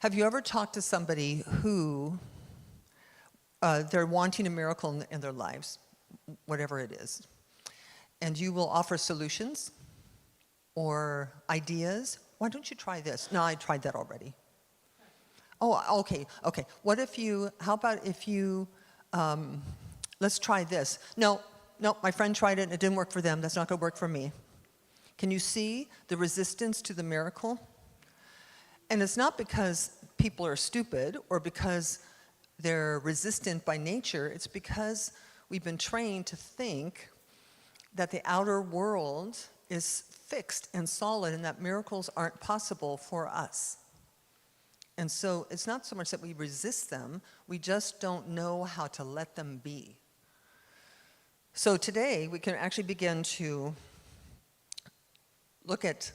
Have you ever talked to somebody who they're wanting a miracle in their lives, whatever it is, and you will offer solutions or ideas? Why don't you try this? No, I tried that already. Oh, okay. How about if you, let's try this. No, my friend tried it and it didn't work for them. That's not going to work for me. Can you see the resistance to the miracle? And it's not because people are stupid or because they're resistant by nature. It's because we've been trained to think that the outer world is fixed and solid and that miracles aren't possible for us. And so it's not so much that we resist them, we just don't know how to let them be. So today we can actually begin to look at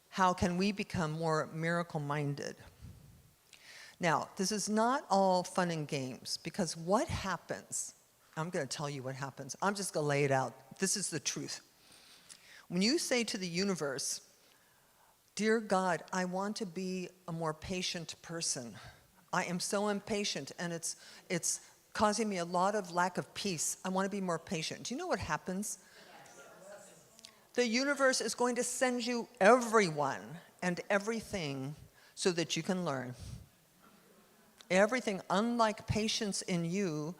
how can we become more miracle-minded. Now, this is not all fun and games, because what happens, I'm going to tell you what happens. I'm just going to lay it out. This is the truth. When you say to the universe, "Dear God, I want to be a more patient person. I am so impatient, and it's causing me a lot of lack of peace. I want to be more patient." Do you know what happens? The universe is going to send you everyone and everything so that you can learn. Everything, unlike patience in you,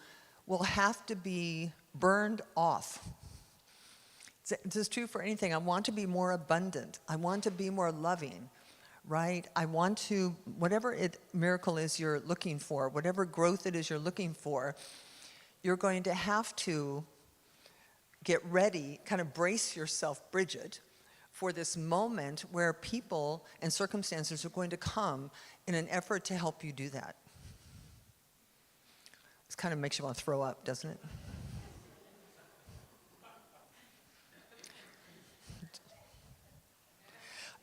will have to be burned off. This is true for anything. I want to be more abundant. I want to be more loving, right? I want to, whatever miracle is you're looking for, whatever growth it is you're looking for, you're going to have to get ready, kind of brace yourself, Bridget, for this moment where people and circumstances are going to come in an effort to help you do that. This kind of makes you want to throw up, doesn't it?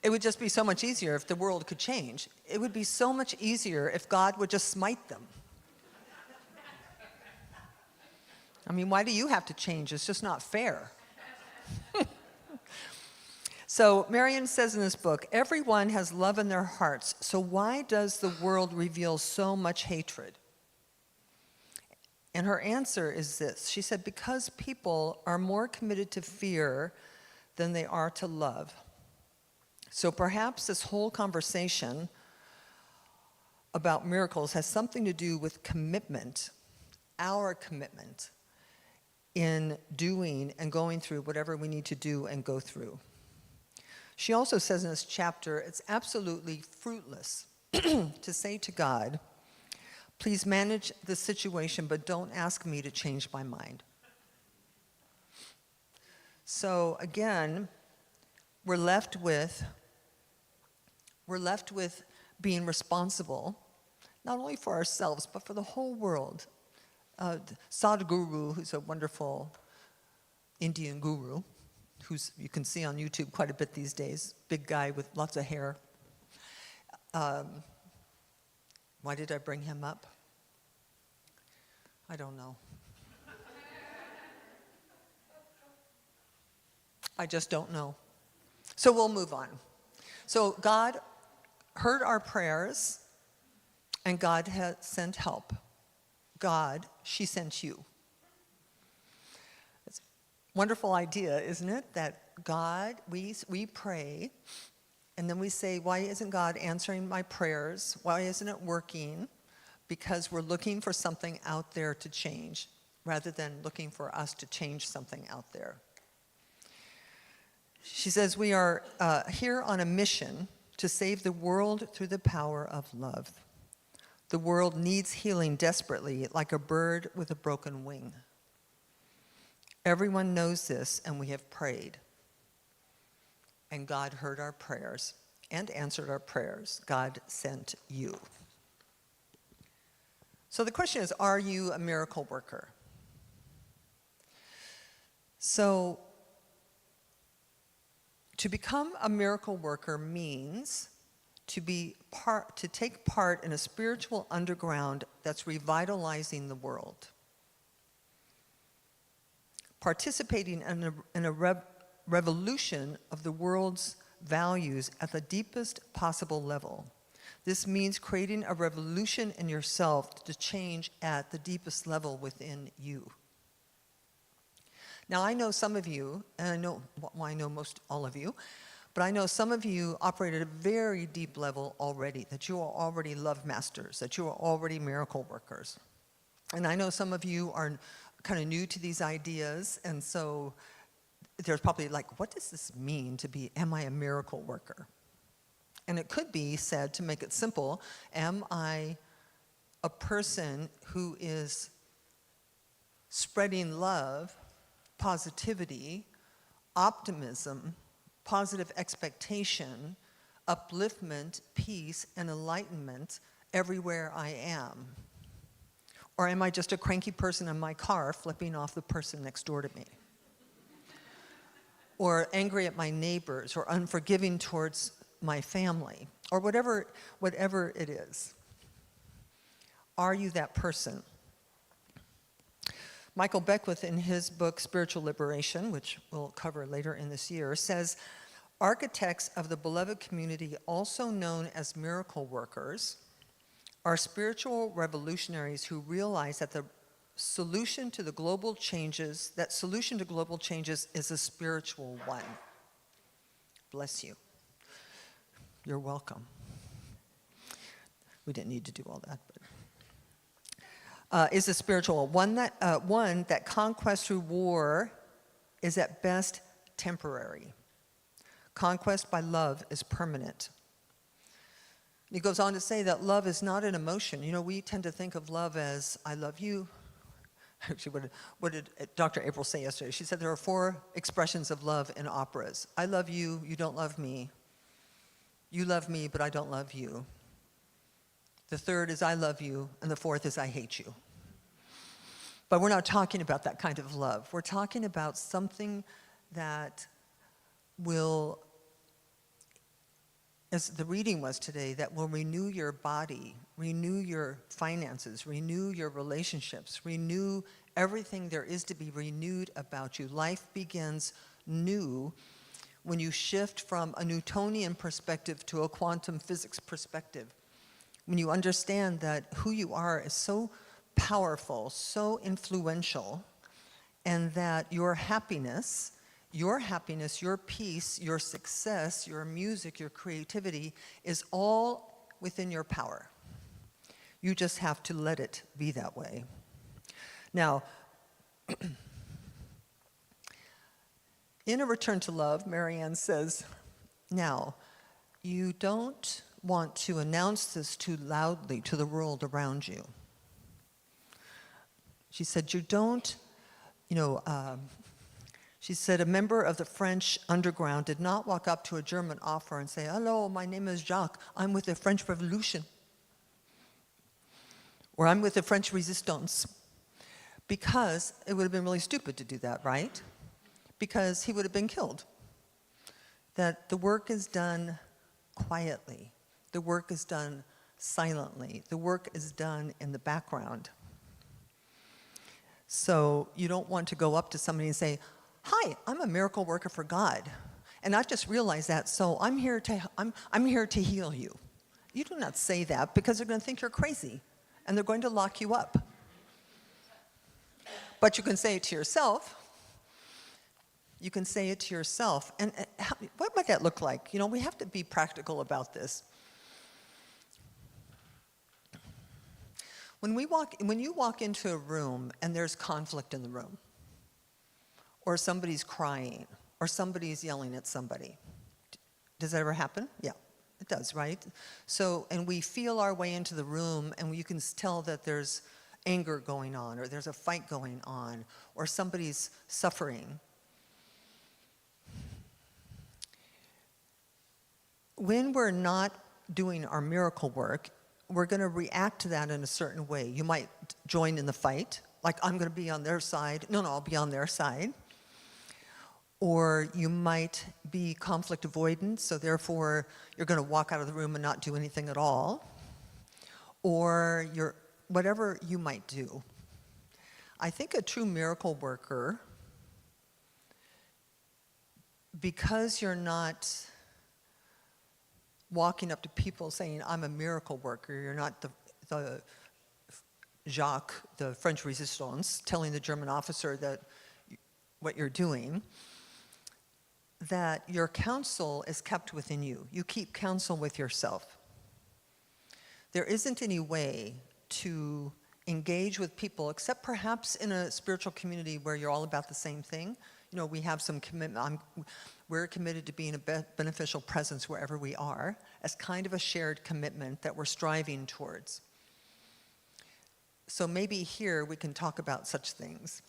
It would just be so much easier if the world could change. It would be so much easier if God would just smite them. I mean, why do you have to change? It's just not fair. So Marion says in this book, everyone has love in their hearts, so why does the world reveal so much hatred? And her answer is this. She said, because people are more committed to fear than they are to love. So perhaps this whole conversation about miracles has something to do with commitment, our commitment in doing and going through whatever we need to do and go through. She also says in this chapter, it's absolutely fruitless to say to God, please manage the situation, but don't ask me to change my mind. So again, we're left with being responsible, not only for ourselves, but for the whole world, Sadhguru, who's a wonderful Indian guru, who's you can see on YouTube quite a bit these days, big guy with lots of hair. Why did I bring him up? I don't know. I just don't know. So we'll move on. So God heard our prayers, and God has sent help. God, she sent you. It's a wonderful idea, isn't it? That God, we pray, and then we say, why isn't God answering my prayers? Why isn't it working? Because we're looking for something out there to change, rather than looking for us to change something out there. She says, we are here on a mission to save the world through the power of love. The world needs healing desperately, like a bird with a broken wing. Everyone knows this, and we have prayed. And God heard our prayers and answered our prayers. God sent you. So the question is, are you a miracle worker? So, to become a miracle worker means to take part in a spiritual underground that's revitalizing the world. Participating in a revolution of the world's values at the deepest possible level. This means creating a revolution in yourself to change at the deepest level within you. Now, I know some of you, and I know most all of you, but I know some of you operate at a very deep level already, that you are already love masters, that you are already miracle workers. And I know some of you are kind of new to these ideas, and so there's probably like, what does this mean to be, am I a miracle worker? And it could be said, to make it simple, am I a person who is spreading love, positivity, optimism, positive expectation, upliftment, peace, and enlightenment everywhere I am? Or am I just a cranky person in my car flipping off the person next door to me? Or angry at my neighbors, or unforgiving towards my family, or whatever it is? Are you that person? Michael Beckwith, in his book Spiritual Liberation, which we'll cover later in this year, says, architects of the beloved community, also known as miracle workers, are spiritual revolutionaries who realize that the solution to global changes is a spiritual one. Bless you. You're welcome. We didn't need to do all that, but is a spiritual one that conquest through war is at best temporary. Conquest by love is permanent. He goes on to say that love is not an emotion. You know, we tend to think of love as, I love you. Actually, what did Dr. April say yesterday? She said there are 4 expressions of love in operas. I love you, you don't love me. You love me, but I don't love you. The 3rd is I love you, and the 4th is I hate you. But we're not talking about that kind of love. We're talking about something that will, as the reading was today, that will renew your body, renew your finances, renew your relationships, renew everything there is to be renewed about you. Life begins new when you shift from a Newtonian perspective to a quantum physics perspective. When you understand that who you are is so powerful, so influential, and that your happiness, your peace, your success, your music, your creativity is all within your power. You just have to let it be that way. Now, in A Return to Love, Marianne says, now, you don't want to announce this too loudly to the world around you. She said, you don't, she said, a member of the French underground did not walk up to a German officer and say, hello, my name is Jacques, I'm with the French Revolution. Or I'm with the French Resistance. because it would have been really stupid to do that, right? Because he would have been killed. That the work is done quietly. The work is done silently. The work is done in the background. So you don't want to go up to somebody and say, "Hi, I'm a miracle worker for God, and I just realized that, so I'm here to heal you." You do not say that, because they're going to think you're crazy, and they're going to lock you up. But you can say it to yourself. You can say it to yourself. And what might that look like? You know, we have to be practical about this. When you walk into a room and there's conflict in the room, or somebody's crying, or somebody's yelling at somebody, does that ever happen? Yeah, it does, right? So, and we feel our way into the room, and you can tell that there's anger going on, or there's a fight going on, or somebody's suffering. When we're not doing our miracle work, we're going to react to that in a certain way. You might join in the fight, like, I'm going to be on their side. No, I'll be on their side. Or you might be conflict avoidant, so therefore you're going to walk out of the room and not do anything at all. Or whatever you might do. I think a true miracle worker, because you're not walking up to people saying, "I'm a miracle worker," you're not the Jacques, the French resistance, telling the German officer that what you're doing, that your counsel is kept within you. You keep counsel with yourself. There isn't any way to engage with people, except perhaps in a spiritual community where you're all about the same thing. You know, we have some commitment. We're committed to being a beneficial presence wherever we are, as kind of a shared commitment that we're striving towards. So maybe here we can talk about such things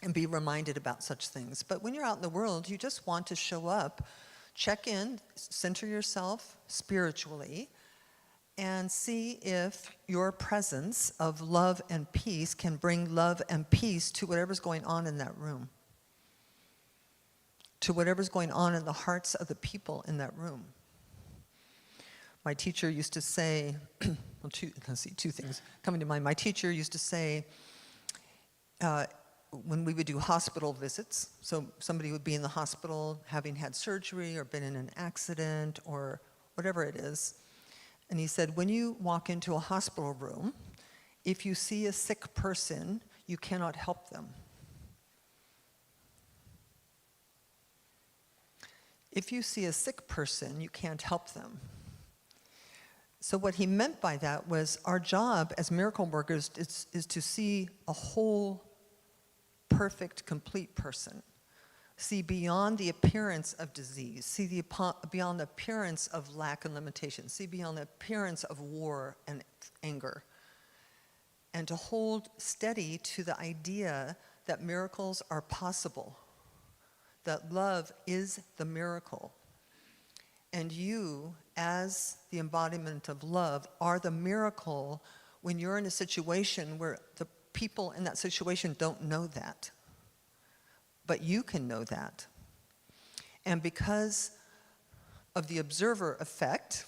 and be reminded about such things. But when you're out in the world, you just want to show up, check in, center yourself spiritually, and see if your presence of love and peace can bring love and peace to whatever's going on in that room, to whatever's going on in the hearts of the people in that room. My teacher used to say, well, two things coming to mind. My teacher used to say, when we would do hospital visits, so somebody would be in the hospital having had surgery or been in an accident or whatever it is, and he said, when you walk into a hospital room, if you see a sick person, you cannot help them. If you see a sick person, you can't help them. So what he meant by that was our job as miracle workers is to see a whole, perfect, complete person. See beyond the appearance of disease. See beyond the appearance of lack and limitation. See beyond the appearance of war and anger. And to hold steady to the idea that miracles are possible. That love is the miracle. And you, as the embodiment of love, are the miracle when you're in a situation where the people in that situation don't know that. But you can know that. And because of the observer effect,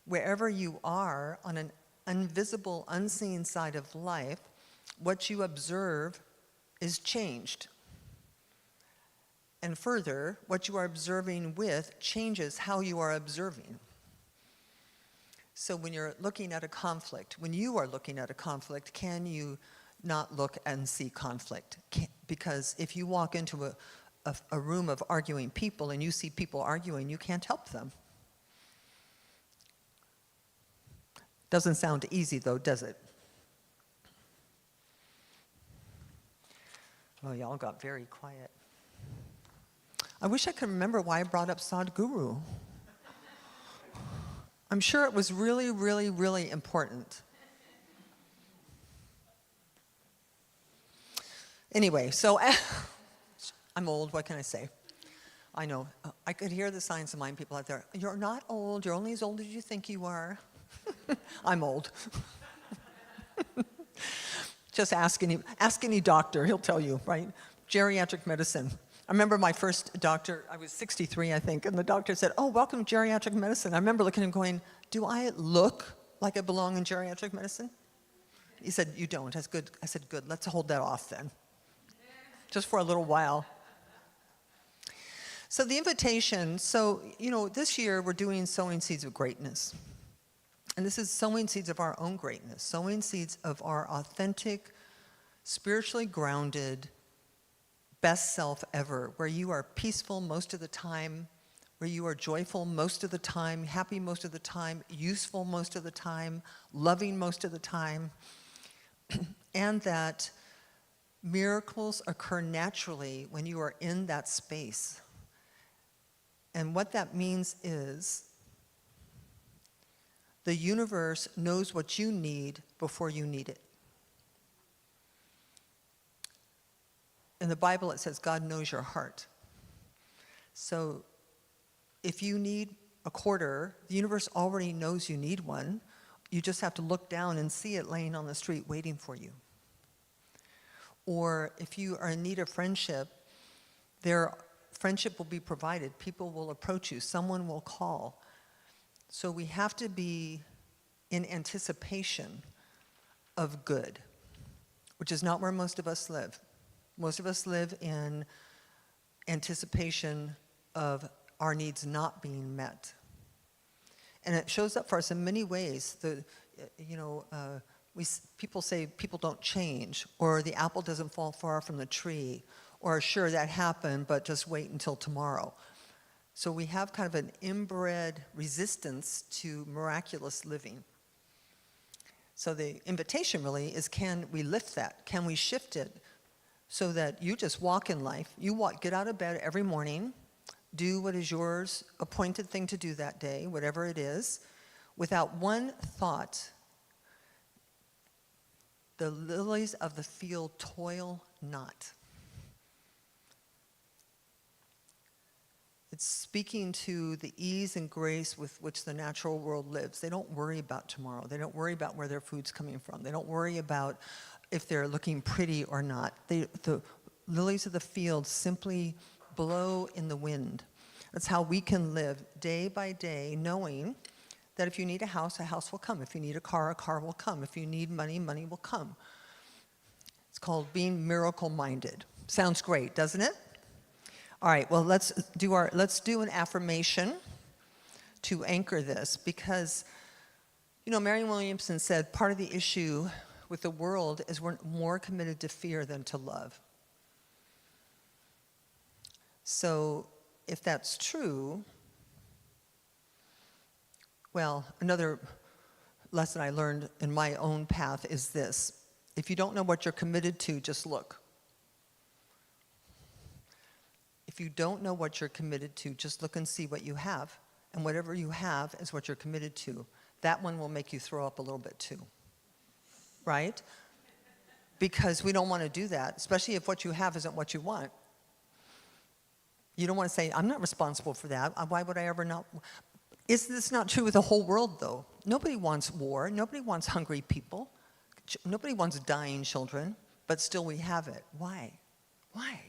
wherever you are on an invisible, unseen side of life, what you observe is changed. And further, what you are observing with changes how you are observing. So when you're looking at a conflict, when you are looking at a conflict, can you not look and see conflict? Because if you walk into a room of arguing people and you see people arguing, you can't help them. Doesn't sound easy though, does it? Oh, y'all got very quiet. I wish I could remember why I brought up Sadhguru. I'm sure it was really, really, really important. Anyway, so I'm old, what can I say? I know, I could hear the signs of mind people out there. You're not old, you're only as old as you think you are. I'm old. Just ask any doctor, he'll tell you, right? Geriatric medicine. I remember my first doctor, I was 63, I think, and the doctor said, "Oh, welcome to geriatric medicine." I remember looking at him going, "Do I look like I belong in geriatric medicine?" He said, "You don't." That's good. I said, "Good, let's hold that off then." Just for a little while. So the invitation, this year we're doing Sowing Seeds of Greatness. And this is sowing seeds of our own greatness, sowing seeds of our authentic, spiritually grounded, best self ever, where you are peaceful most of the time, where you are joyful most of the time, happy most of the time, useful most of the time, loving most of the time, and that miracles occur naturally when you are in that space. And what that means is the universe knows what you need before you need it. In the Bible, it says God knows your heart. So if you need a quarter, the universe already knows you need one. You just have to look down and see it laying on the street waiting for you. Or if you are in need of friendship, friendship will be provided. People will approach you. Someone will call. So we have to be in anticipation of good, which is not where most of us live. Most of us live in anticipation of our needs not being met. And it shows up for us in many ways. People say people don't change, or the apple doesn't fall far from the tree, or sure, that happened, but just wait until tomorrow. So we have kind of an inbred resistance to miraculous living. So the invitation really is, can we lift that? Can we shift it so that you just walk in life? Get out of bed every morning, do what is yours appointed thing to do that day, whatever it is, without one thought. The lilies of the field toil not. It's speaking to the ease and grace with which the natural world lives. They don't worry about tomorrow. They don't worry about where their food's coming from. They don't worry about if they're looking pretty or not. The lilies of the field simply blow in the wind. That's how we can live day by day, knowing that if you need a house will come. If you need a car will come. If you need money, money will come. It's called being miracle-minded. Sounds great, doesn't it? All right, well, let's do an affirmation to anchor this, because, Marianne Williamson said part of the issue with the world is we're more committed to fear than to love. So if that's true, well, another lesson I learned in my own path is this: if you don't know what you're committed to, just look. If you don't know what you're committed to, just look and see what you have. And whatever you have is what you're committed to. That one will make you throw up a little bit too, right? Because we don't want to do that, especially if what you have isn't what you want. You don't want to say, I'm not responsible for that. Why would I ever not? Is this not true with the whole world, though? Nobody wants war. Nobody wants hungry people. Nobody wants dying children, but still we have it. Why? Why?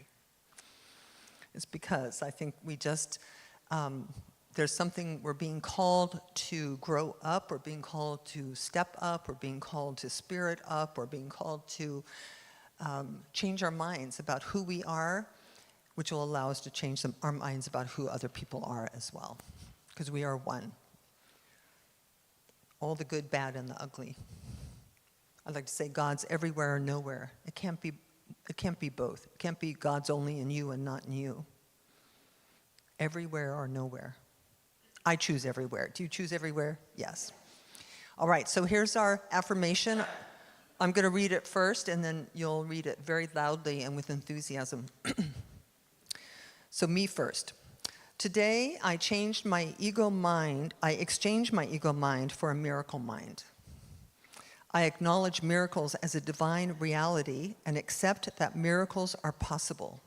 It's because I think we just, there's something, we're being called to grow up, or being called to step up, or being called to spirit up, or being called to change our minds about who we are, which will allow us to change our minds about who other people are as well, because we are one. All the good, bad, and the ugly. I'd like to say God's everywhere or nowhere. It can't be both. It can't be God's only in you and not in you. Everywhere or nowhere. I choose everywhere. Do you choose everywhere? Yes. All right, so here's our affirmation. I'm going to read it first, and then you'll read it very loudly and with enthusiasm. So me first. Today, I exchanged my ego mind for a miracle mind. I acknowledge miracles as a divine reality and accept that miracles are possible.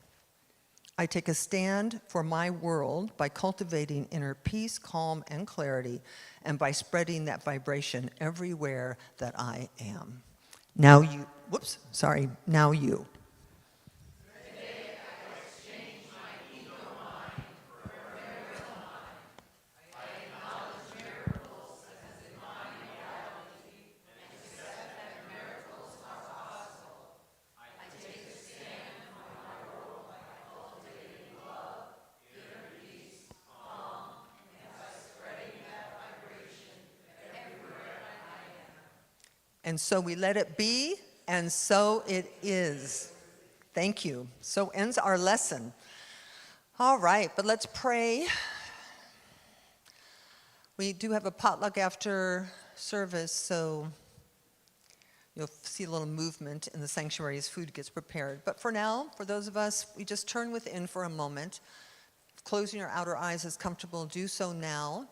I take a stand for my world by cultivating inner peace, calm, and clarity, and by spreading that vibration everywhere that I am. Now you, whoops, sorry, now you. And so we let it be, and so it is. Thank you. So ends our lesson. All right, but let's pray. We do have a potluck after service, so you'll see a little movement in the sanctuary as food gets prepared. But for now, for those of us, we just turn within for a moment. Closing your outer eyes is comfortable, do so now.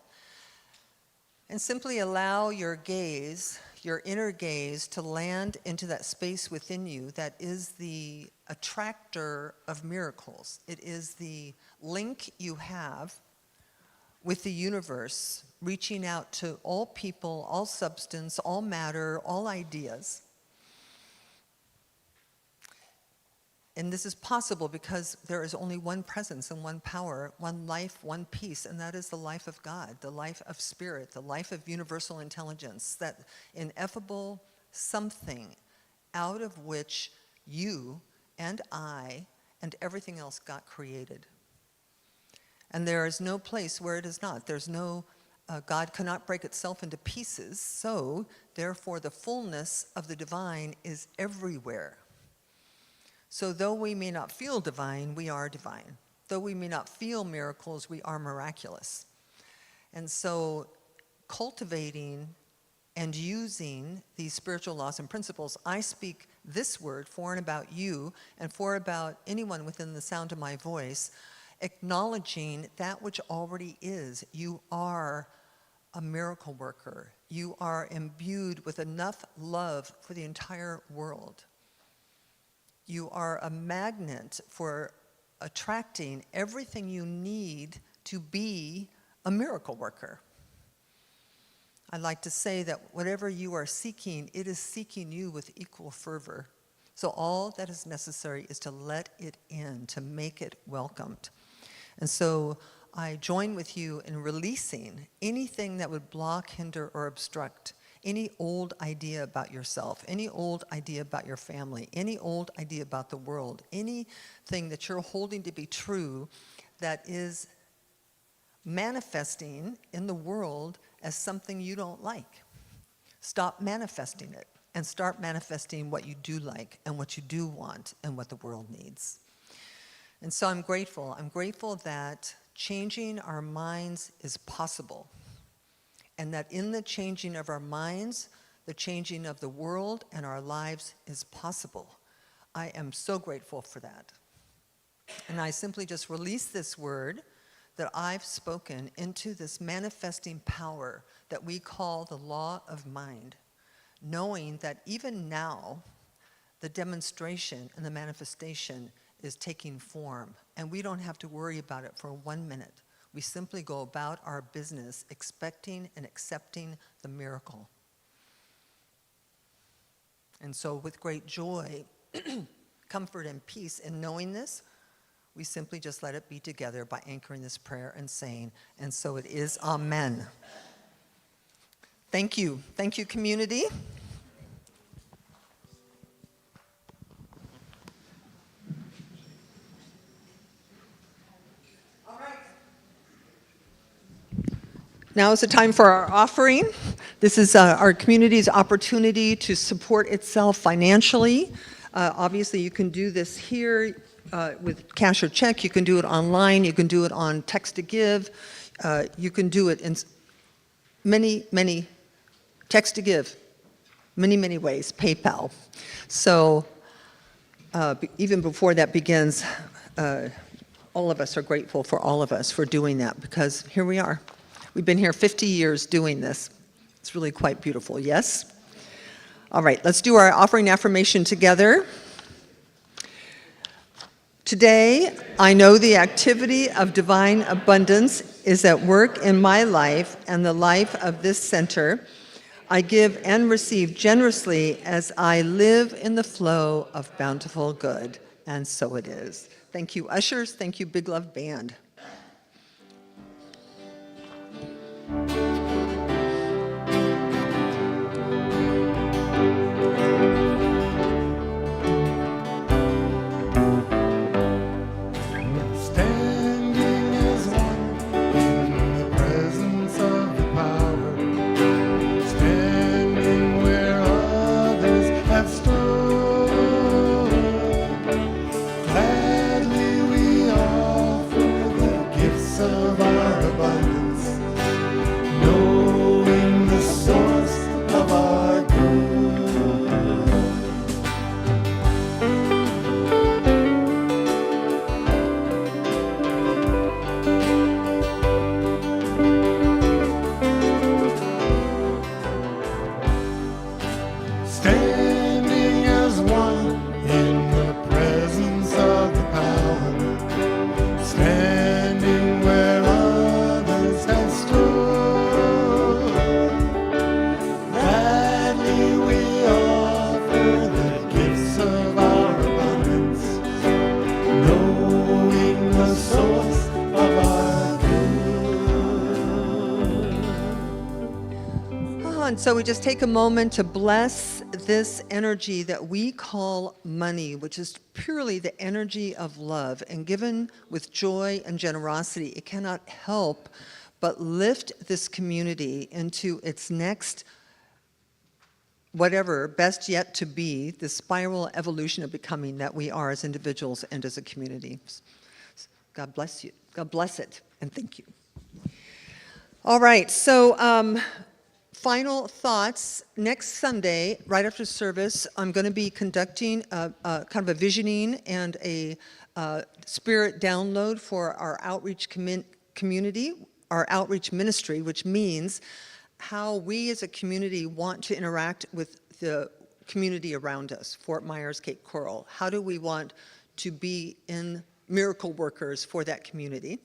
And simply allow your gaze, your inner gaze, to land into that space within you that is the attractor of miracles. It is the link you have with the universe, reaching out to all people, all substance, all matter, all ideas. And this is possible because there is only one presence and one power, one life, one peace, and that is the life of God, the life of spirit, the life of universal intelligence, that ineffable something out of which you and I and everything else got created. And there is no place where it is not. There's no, God cannot break itself into pieces, so therefore the fullness of the divine is everywhere. So though we may not feel divine, we are divine. Though we may not feel miracles, we are miraculous. And so cultivating and using these spiritual laws and principles, I speak this word for and about you and for about anyone within the sound of my voice, acknowledging that which already is. You are a miracle worker. You are imbued with enough love for the entire world. You are a magnet for attracting everything you need to be a miracle worker. I like to say that whatever you are seeking, it is seeking you with equal fervor. So all that is necessary is to let it in, to make it welcomed. And so I join with you in releasing anything that would block, hinder, or obstruct any old idea about yourself, any old idea about your family, any old idea about the world, anything that you're holding to be true that is manifesting in the world as something you don't like. Stop manifesting it and start manifesting what you do like and what you do want and what the world needs. And so I'm grateful. I'm grateful that changing our minds is possible. And that in the changing of our minds, the changing of the world and our lives is possible. I am so grateful for that. And I simply just release this word that I've spoken into this manifesting power that we call the law of mind, knowing that even now, the demonstration and the manifestation is taking form, and we don't have to worry about it for 1 minute. We simply go about our business expecting and accepting the miracle. And so with great joy, comfort, and peace in knowing this, we simply just let it be together by anchoring this prayer and saying, and so it is, amen. Thank you. Thank you, community. Now is the time for our offering. This is our community's opportunity to support itself financially. Obviously, you can do this here with cash or check. You can do it online. You can do it on text to give. You can do it in many text to give, many ways, PayPal. So even before that begins, all of us are grateful for all of us for doing that, because here we are. We've been here 50 years doing this. It's really quite beautiful, yes? All right, let's do our offering affirmation together. Today, I know the activity of divine abundance is at work in my life and the life of this center. I give and receive generously as I live in the flow of bountiful good. And so it is. Thank you, ushers. Thank you, Big Love Band. Standing as one in the presence of the power, standing where others have stood. Gladly we offer the gifts of our abundance, knowing the source of our good. Standing as one in the presence of the power, standing where others have stood. Gladly we offer the gifts of our abundance, knowing the source of our good. And so we just take a moment to bless this energy that we call money, which is purely the energy of love. And given with joy and generosity, it cannot help but lift this community into its next, whatever, best yet to be, the spiral evolution of becoming that we are as individuals and as a community. God bless you. God bless it. And thank you. All right. So, final thoughts. Next Sunday, right after service, I'm going to be conducting kind of a visioning and a spirit download for our outreach community, our outreach ministry, which means how we as a community want to interact with the community around us, Fort Myers, Cape Coral. How do we want to be in miracle workers for that community?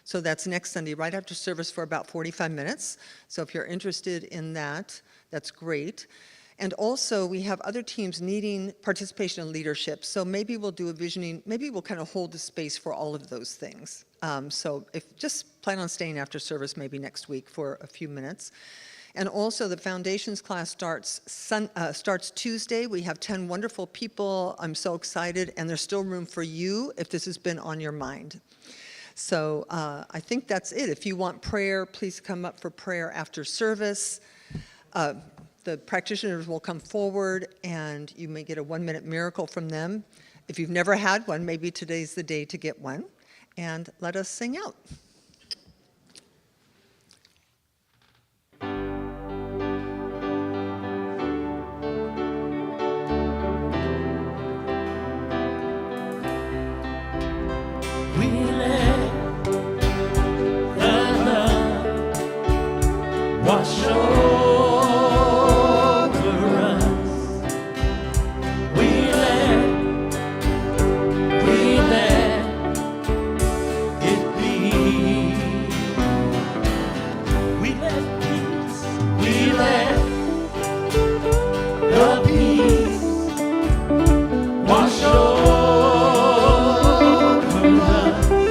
So that's next Sunday, right after service for about 45 minutes. So if you're interested in that, that's great. And also, we have other teams needing participation and leadership. So maybe we'll do a visioning, maybe we'll kind of hold the space for all of those things. So if just plan on staying after service maybe next week for a few minutes. And also, the foundations class starts Tuesday. We have 10 wonderful people. I'm so excited, and there's still room for you if this has been on your mind. So I think that's it. If you want prayer, please come up for prayer after service. The practitioners will come forward, and you may get a 1-minute miracle from them. If you've never had one, maybe today's the day to get one. And let us sing out. We let the love wash over us. We let it be. We let peace. We let the peace wash over us.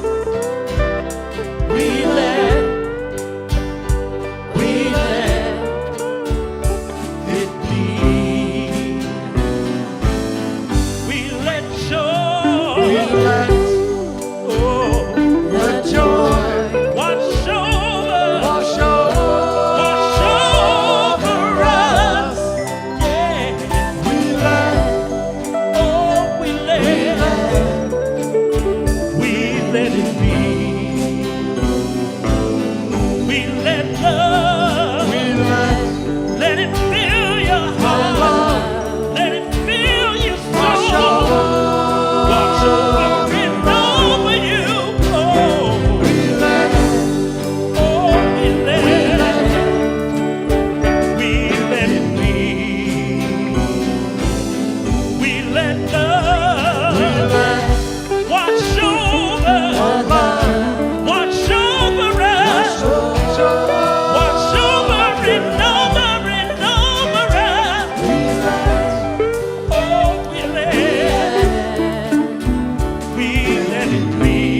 in me.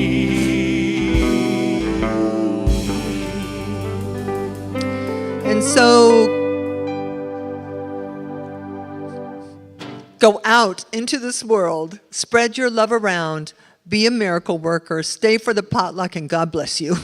And so go out into this world, spread your love around, be a miracle worker, stay for the potluck, and God bless you.